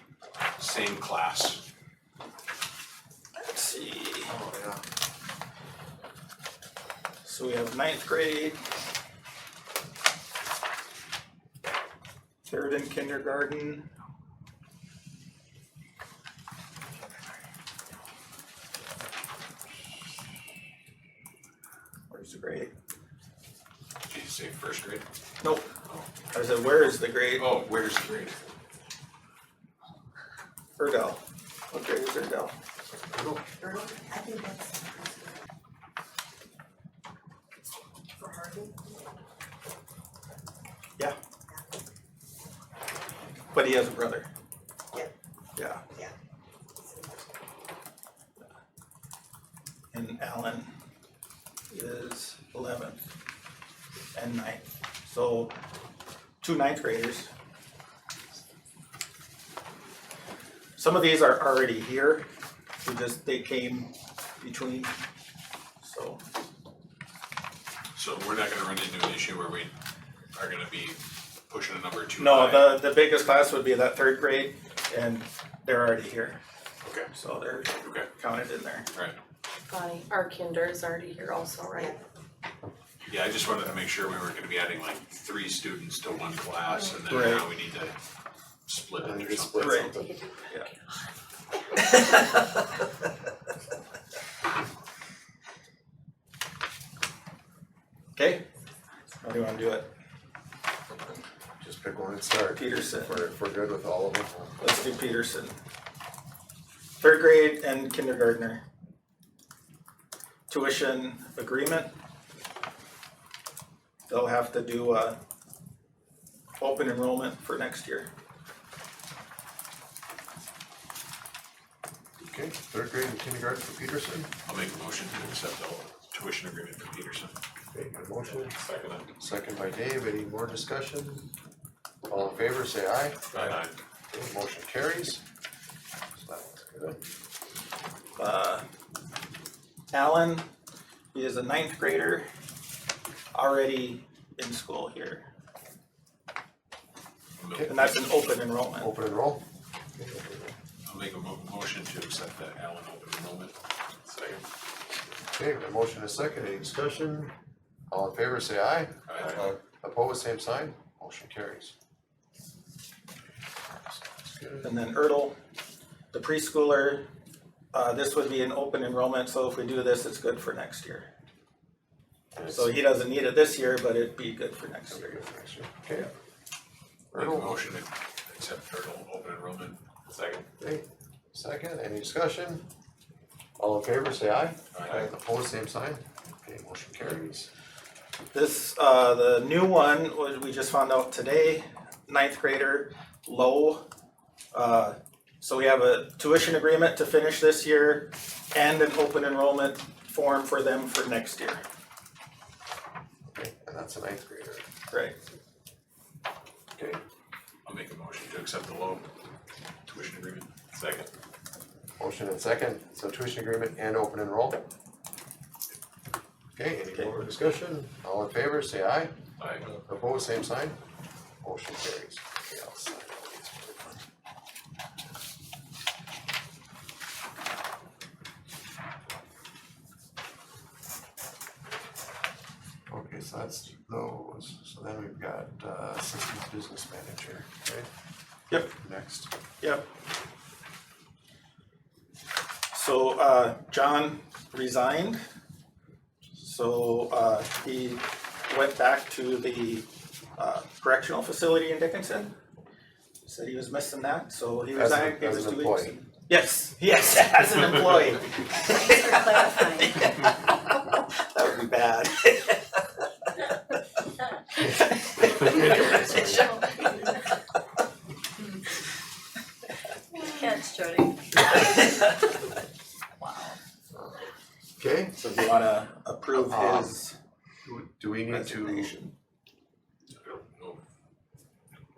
Speaker 7: same class?
Speaker 2: Let's see.
Speaker 1: Oh, yeah.
Speaker 2: So we have 9th grade. 3rd and kindergarten. Where's the grade?
Speaker 7: Did you say first grade?
Speaker 2: Nope. I said, where is the grade?
Speaker 7: Oh, where's the grade?
Speaker 2: Erdell. What grade is Erdell?
Speaker 11: Earl, I think that's. For Harvey.
Speaker 2: Yeah. But he has a brother.
Speaker 11: Yeah.
Speaker 2: Yeah.
Speaker 11: Yeah.
Speaker 2: And Alan is 11th and 9th. So 2 9th graders. Some of these are already here. They came between, so.
Speaker 7: So we're not gonna run into an issue where we are gonna be pushing a number too
Speaker 2: No,
Speaker 7: high?
Speaker 2: the biggest class would be that 3rd grade and they're already here.
Speaker 7: Okay,
Speaker 2: So they're
Speaker 7: okay,
Speaker 2: counted in there.
Speaker 7: alright.
Speaker 9: Bonnie, our kinder is already here also, right?
Speaker 7: Yeah, I just wanted to make sure we weren't gonna be adding like 3 students to one class and then
Speaker 2: Right.
Speaker 7: now we need to split it or
Speaker 1: Just
Speaker 7: something.
Speaker 1: split
Speaker 2: Right.
Speaker 1: something.
Speaker 2: Okay? How do you wanna do it?
Speaker 1: Just pick one and start.
Speaker 2: Peterson.
Speaker 1: If we're good with all of them.
Speaker 2: Let's do Peterson. 3rd grade and kindergartner. Tuition agreement. They'll have to do open enrollment for next year.
Speaker 1: Okay, 3rd grade and kindergarten for Peterson.
Speaker 7: I'll make a motion to accept the tuition agreement for Peterson.
Speaker 1: Okay, got a motion.
Speaker 7: Second.
Speaker 1: Second by Dave, any more discussion? All in favor, say aye.
Speaker 7: Aye.
Speaker 1: Okay, motion carries. So that one's good.
Speaker 2: Alan, he is a 9th grader, already in school here,
Speaker 1: Okay.
Speaker 2: and that's an open enrollment.
Speaker 1: Open and roll.
Speaker 7: I'll make a motion to accept the Allen open enrollment. Second.
Speaker 1: Okay, got a motion and a second, any discussion? All in favor, say aye.
Speaker 7: Aye.
Speaker 1: Opposed, same sign, motion carries. Sounds good.
Speaker 2: And then Erdl, the preschooler, this would be an open enrollment, so if we do this, it's good for next year. So he doesn't need it this year, but it'd be good for next year.
Speaker 1: Okay.
Speaker 7: Make a motion to accept Turtle open enrollment. Second.
Speaker 1: Okay, second, any discussion? All in favor, say aye.
Speaker 7: Aye.
Speaker 1: Opposed, same sign. Okay, motion carries.
Speaker 2: This, the new one, we just found out today, ninth grader, low. So we have a tuition agreement to finish this year and an open enrollment form for them for next year.
Speaker 1: Okay, and that's a ninth grader.
Speaker 2: Right.
Speaker 1: Okay,
Speaker 7: I'll make a motion to accept the low tuition agreement.
Speaker 10: Second.
Speaker 1: motion and second, so tuition agreement and open enroll. Okay, any more discussion? All in favor, say aye.
Speaker 7: Aye.
Speaker 1: Opposed, same sign. Motion carries. Okay, I'll sign all these really quick. Okay, so that's those. So then we've got assistant business manager, right?
Speaker 2: Yep.
Speaker 1: Next.
Speaker 2: Yep. So, John resigned. So, he went back to the, correctional facility in Dickinson. Said he was missing that, so he
Speaker 1: As a-
Speaker 2: resigned, gave
Speaker 1: as
Speaker 2: us
Speaker 1: an
Speaker 2: 2 weeks.
Speaker 1: employee.
Speaker 2: Yes, as an employee.
Speaker 8: Thanks for clarifying.
Speaker 2: That would be bad.
Speaker 8: Catch, Jody.
Speaker 1: Okay,
Speaker 2: So do you wanna approve his
Speaker 1: do we need to?
Speaker 2: resignation?
Speaker 7: I don't know.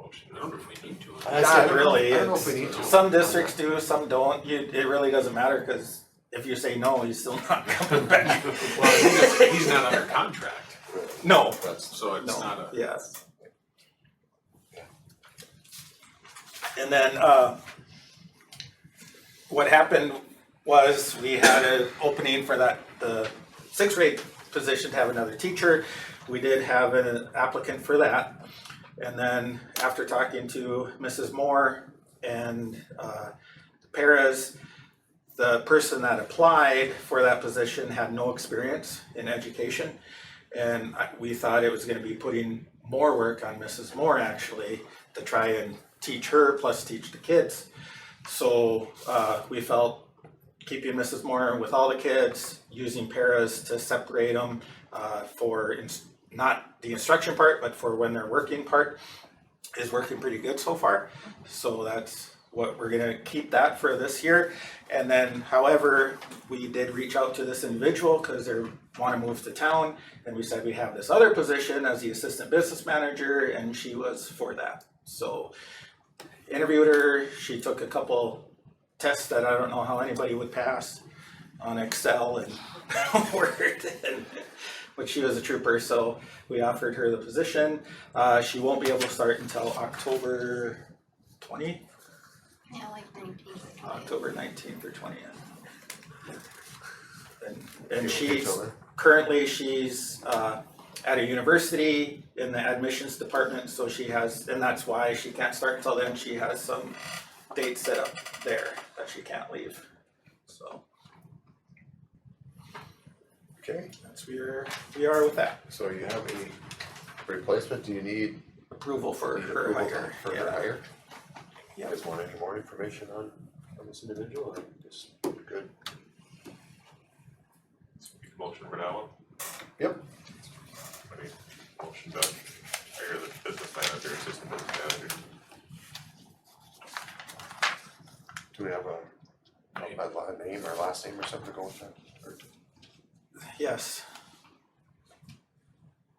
Speaker 7: Motion, I don't know if we need to.
Speaker 2: Not really.
Speaker 1: I don't know if we
Speaker 2: It's-
Speaker 1: need to.
Speaker 2: Some districts do, some don't. It really doesn't matter, cause if you say no, he's still not coming back.
Speaker 7: Well, I think that's, he's not under contract,
Speaker 2: No,
Speaker 7: so it's
Speaker 2: no,
Speaker 7: not a.
Speaker 2: yes. And then, what happened was we had an opening for the sixth grade position to have another teacher. We did have an applicant for that. And then after talking to Mrs. Moore and Perez, the person that applied for that position had no experience in education. And we thought it was gonna be putting more work on Mrs. Moore actually to try and teach her plus teach the kids. So we felt keeping Mrs. Moore with all the kids, using paras to separate them for not the instruction part, but for when they're working part is working pretty good so far. So that's what we're gonna keep that for this year. And then, however, we did reach out to this individual because they wanna move to town. And we said we have this other position as the assistant business manager, and she was for that. So interviewed her, she took a couple tests that I don't know how anybody would pass on Excel and Word, but she was a trooper, so we offered her the position. She won't be able to start until October 20th,
Speaker 4: Yeah, like 19 or 20.
Speaker 2: October 19th or 20th. And currently she's at a university in the admissions department, so she has, and that's why she can't start until then. She has some dates set up there that she can't leave, so
Speaker 1: Okay,
Speaker 2: that's where we are with that.
Speaker 1: so you have a replacement, do you need
Speaker 2: Approval for her
Speaker 1: approval
Speaker 2: hire.
Speaker 1: for
Speaker 2: Yeah.
Speaker 1: her hire?
Speaker 2: Yeah.
Speaker 1: You guys want any more information on this individual, or just good?
Speaker 10: Motion for that one?
Speaker 1: Yep.
Speaker 10: I mean, motion to hire the business manager, assistant business manager.
Speaker 1: Do we have a name or last name or something to go with that? Or-
Speaker 2: Yes.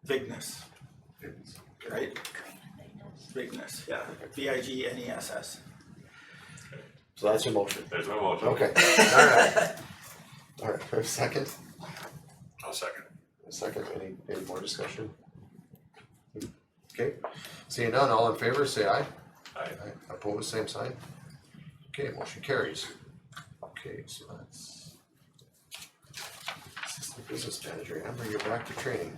Speaker 2: Vignes, right? Vignes, yeah, Vigness.
Speaker 1: So that's your motion?
Speaker 10: There's my motion.
Speaker 1: Okay, alright. Alright, for a second,
Speaker 7: I'll second.
Speaker 1: any more discussion? Okay, seeing none, all in favor, say aye.
Speaker 10: Aye.
Speaker 1: Opposed, same sign. Okay, motion carries. Okay, so that's assistant business manager, Amber, you're back to training.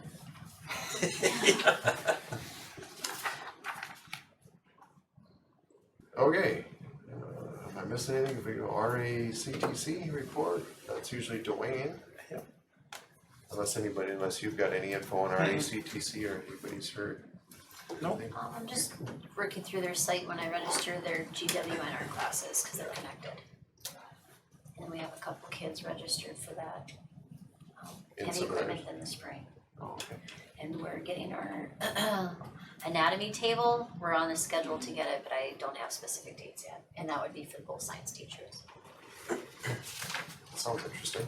Speaker 1: Okay, am I missing anything? If we go RACTC report, that's usually Dwayne.
Speaker 2: Yep.
Speaker 1: Unless you've got any info on RACTC or anybody's heard.
Speaker 2: Nope.
Speaker 1: anything?
Speaker 8: I'm just working through their site when I register their GWNR classes, cause they're connected. And we have a couple kids registered for that.
Speaker 1: In
Speaker 8: Heavy
Speaker 1: some
Speaker 8: equipment
Speaker 1: others.
Speaker 8: in the spring.
Speaker 1: Oh, okay.
Speaker 8: And we're getting our anatomy table, we're on the schedule to get it, but I don't have specific dates yet, and that would be for both science teachers.
Speaker 1: Sounds interesting.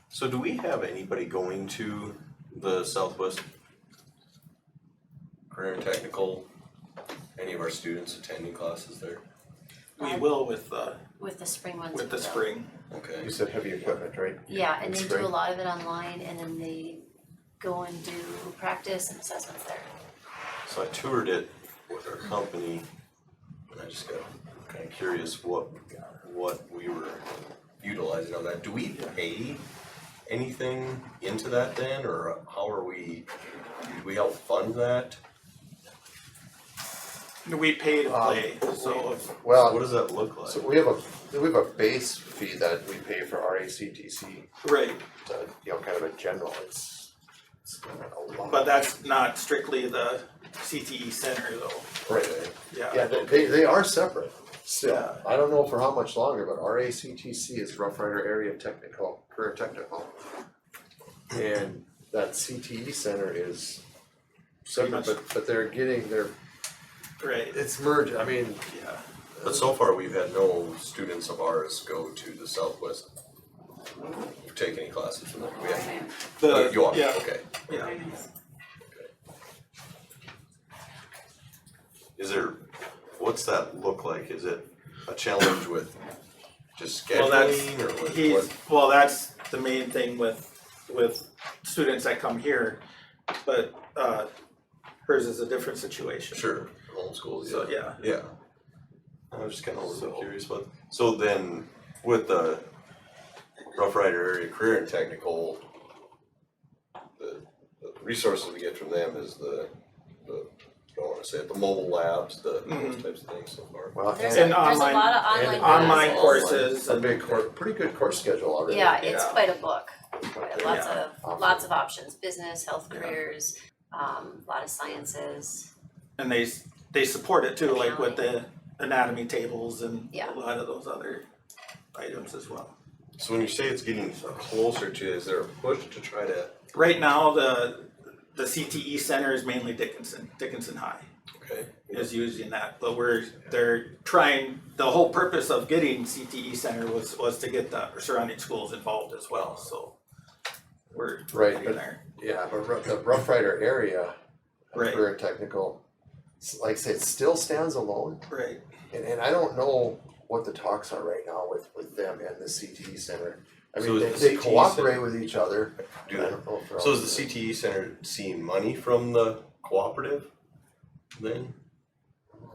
Speaker 3: So do we have anybody going to the Southwest Career and Technical, any of our students attending classes there?
Speaker 2: We will with
Speaker 8: With the spring ones.
Speaker 2: the
Speaker 8: we will.
Speaker 2: spring.
Speaker 3: Okay.
Speaker 1: You said heavy equipment, right?
Speaker 8: Yeah, and
Speaker 1: In
Speaker 8: they do
Speaker 1: spring?
Speaker 8: a lot of it online, and then they go and do practice and assessments there.
Speaker 3: So I toured it with our company, and I just got kind of curious what we were utilizing on that. Do we pay anything into that then, or how are we, do we help fund that?
Speaker 2: We pay to play, so if,
Speaker 3: What
Speaker 1: Well,
Speaker 3: does that look like?
Speaker 1: so we have a base fee that we pay for RACTC,
Speaker 2: right,
Speaker 1: kind of a general, it's a lot.
Speaker 2: but that's not strictly the CTE center though,
Speaker 1: Right,
Speaker 2: yeah.
Speaker 1: yeah, they are separate still.
Speaker 2: Yeah.
Speaker 1: I don't know for how much longer, but RACTC is Rough Rider Area Technical, Career Technical. And that CTE center is separate,
Speaker 2: much.
Speaker 1: but they're getting their,
Speaker 2: Right,
Speaker 1: it's merged, I mean,
Speaker 2: yeah,
Speaker 3: But so far, we've had no students of ours go to the Southwest, take any classes from there. We have, you are,
Speaker 2: yeah,
Speaker 3: okay.
Speaker 2: yeah.
Speaker 3: Is there, what's that look like? Is it a challenge with just
Speaker 2: Well, that's,
Speaker 3: scheduling or with
Speaker 2: he's,
Speaker 3: what?
Speaker 2: well, that's the main thing with students that come here, but hers is a different situation.
Speaker 3: Sure, homeschool, yeah.
Speaker 2: So, yeah.
Speaker 3: Yeah. I was just kind of a little
Speaker 2: So-
Speaker 3: curious about, so then with the Rough Rider Area Career and Technical, the resources we get from them is the I don't wanna say it, the mobile labs, those types of things so far.
Speaker 1: well,
Speaker 8: There's
Speaker 1: and
Speaker 8: a
Speaker 2: online-
Speaker 8: lot of
Speaker 1: and
Speaker 8: online
Speaker 2: online
Speaker 8: classes.
Speaker 2: courses.
Speaker 1: a big pretty good course schedule already.
Speaker 8: Yeah, it's
Speaker 2: Yeah.
Speaker 8: quite a book, lots
Speaker 2: Yeah.
Speaker 8: of, lots of options, business, health
Speaker 2: Yeah.
Speaker 8: careers, a lot of sciences.
Speaker 2: And they support it too, like with the anatomy tables and
Speaker 8: Yeah.
Speaker 2: a lot of those other items as well.
Speaker 3: So when you say it's getting closer to, is there a push to try to,
Speaker 2: Right now, the CTE center is mainly Dickinson High
Speaker 3: okay?
Speaker 2: is using that, but they're trying, the whole purpose of getting CTE center was to get the surrounding schools involved as well, so we're
Speaker 1: Right,
Speaker 2: getting
Speaker 1: but-
Speaker 2: there.
Speaker 1: Yeah, but the Rough Rider area,
Speaker 2: Right.
Speaker 1: Career Technical, like I say, it still stands alone.
Speaker 2: Right,
Speaker 1: And I don't know what the talks are right now with them and the CTE center. I
Speaker 3: So
Speaker 1: mean,
Speaker 3: is
Speaker 1: they
Speaker 3: the CTE
Speaker 1: cooperate
Speaker 3: center-
Speaker 1: with each other.
Speaker 3: Do
Speaker 1: I
Speaker 3: they?
Speaker 1: don't know if they're
Speaker 3: So
Speaker 1: all-
Speaker 3: is the CTE Center seeing money from the cooperative then?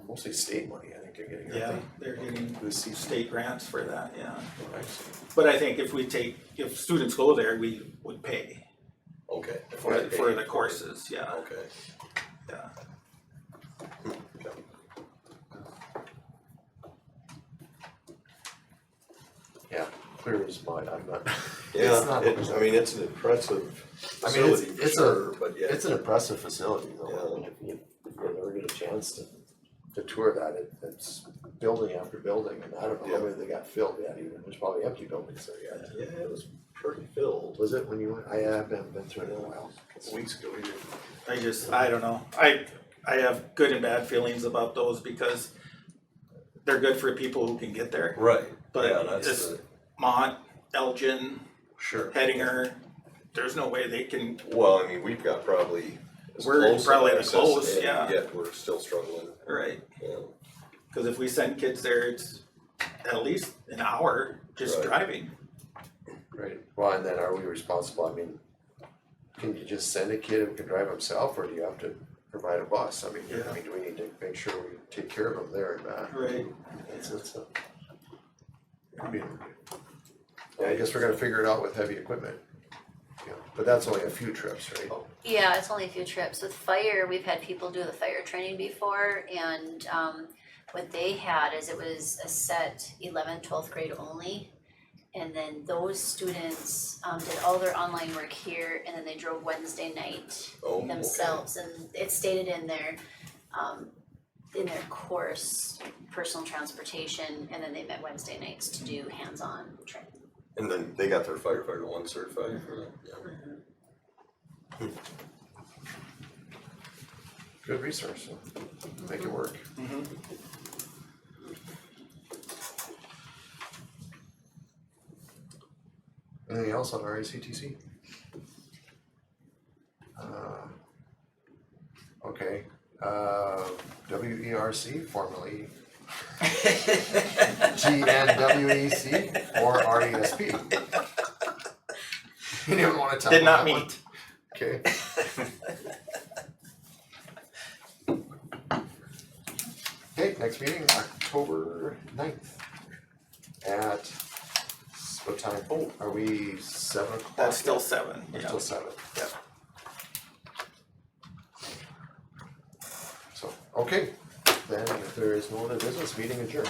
Speaker 1: Mostly state money, I think they're getting,
Speaker 2: yeah,
Speaker 1: I think.
Speaker 2: they're getting
Speaker 1: The CTE.
Speaker 2: state grants for that, yeah.
Speaker 3: I see.
Speaker 2: But I think if students go there, we would pay
Speaker 3: Okay.
Speaker 2: for the courses, yeah,
Speaker 3: Okay.
Speaker 2: yeah.
Speaker 1: Yeah, clear as mud, I'm not.
Speaker 3: Yeah,
Speaker 1: It's not-
Speaker 3: I mean, it's an impressive
Speaker 1: I mean, it's-
Speaker 3: facility for
Speaker 1: it's a-
Speaker 3: sure, but yeah.
Speaker 1: It's an impressive facility though,
Speaker 3: Yeah.
Speaker 1: I mean, if you ever get a chance to tour that, it's building after building, and I don't know how
Speaker 3: Yeah.
Speaker 1: many they got filled yet even, there's probably empty buildings there yet.
Speaker 3: Yeah, it was pretty filled.
Speaker 1: Was it when you went, I haven't been through it in a while.
Speaker 3: A couple weeks ago, we did.
Speaker 2: I don't know, I have good and bad feelings about those because they're good for people who can get there,
Speaker 3: Right,
Speaker 2: but
Speaker 3: yeah, that's
Speaker 2: it's
Speaker 3: the,
Speaker 2: Mont, Elgin,
Speaker 3: sure.
Speaker 2: Hedinger, there's no way they can,
Speaker 3: Well, I mean, we've got probably as
Speaker 2: We're
Speaker 3: close
Speaker 2: probably
Speaker 3: of
Speaker 2: the
Speaker 3: access
Speaker 2: close,
Speaker 3: and
Speaker 2: yeah.
Speaker 3: Yet we're still struggling,
Speaker 2: right,
Speaker 3: yeah.
Speaker 2: cause if we send kids there, it's at least an hour just
Speaker 3: Right.
Speaker 2: driving.
Speaker 1: Right, well, and then are we responsible, I mean, can you just send a kid who can drive himself, or do you have to provide a bus? I mean,
Speaker 2: Yeah.
Speaker 1: do we need to make sure we take care of them there and back?
Speaker 2: Right.
Speaker 1: It's a. Yeah, I guess we're gonna figure it out with heavy equipment. Yeah, but that's only a few trips, right?
Speaker 8: Yeah, it's only a few trips. With fire, we've had people do the fire training before, and what they had is it was a set 11th, 12th grade only. And then those students did all their online work here, and then they drove Wednesday night
Speaker 3: Oh, okay.
Speaker 8: themselves, and it stated in their course, personal transportation, and then they met Wednesday nights to do hands-on training.
Speaker 3: And then they got their firefighter one certified for that, yeah.
Speaker 1: good resource, so make it work.
Speaker 2: Mhm.
Speaker 1: Anything else on our ACTC? Okay, WERC, formerly GNWEC or RESP. You didn't wanna tell me
Speaker 2: Did not
Speaker 1: that one?
Speaker 2: meet.
Speaker 1: Okay. Okay, next meeting, October 9th. At what time? Oh, are we 7 o'clock?
Speaker 2: That's still 7,
Speaker 1: We're
Speaker 2: yeah.
Speaker 1: still 7, yeah. So, okay, then if there is no other business, meeting adjourned.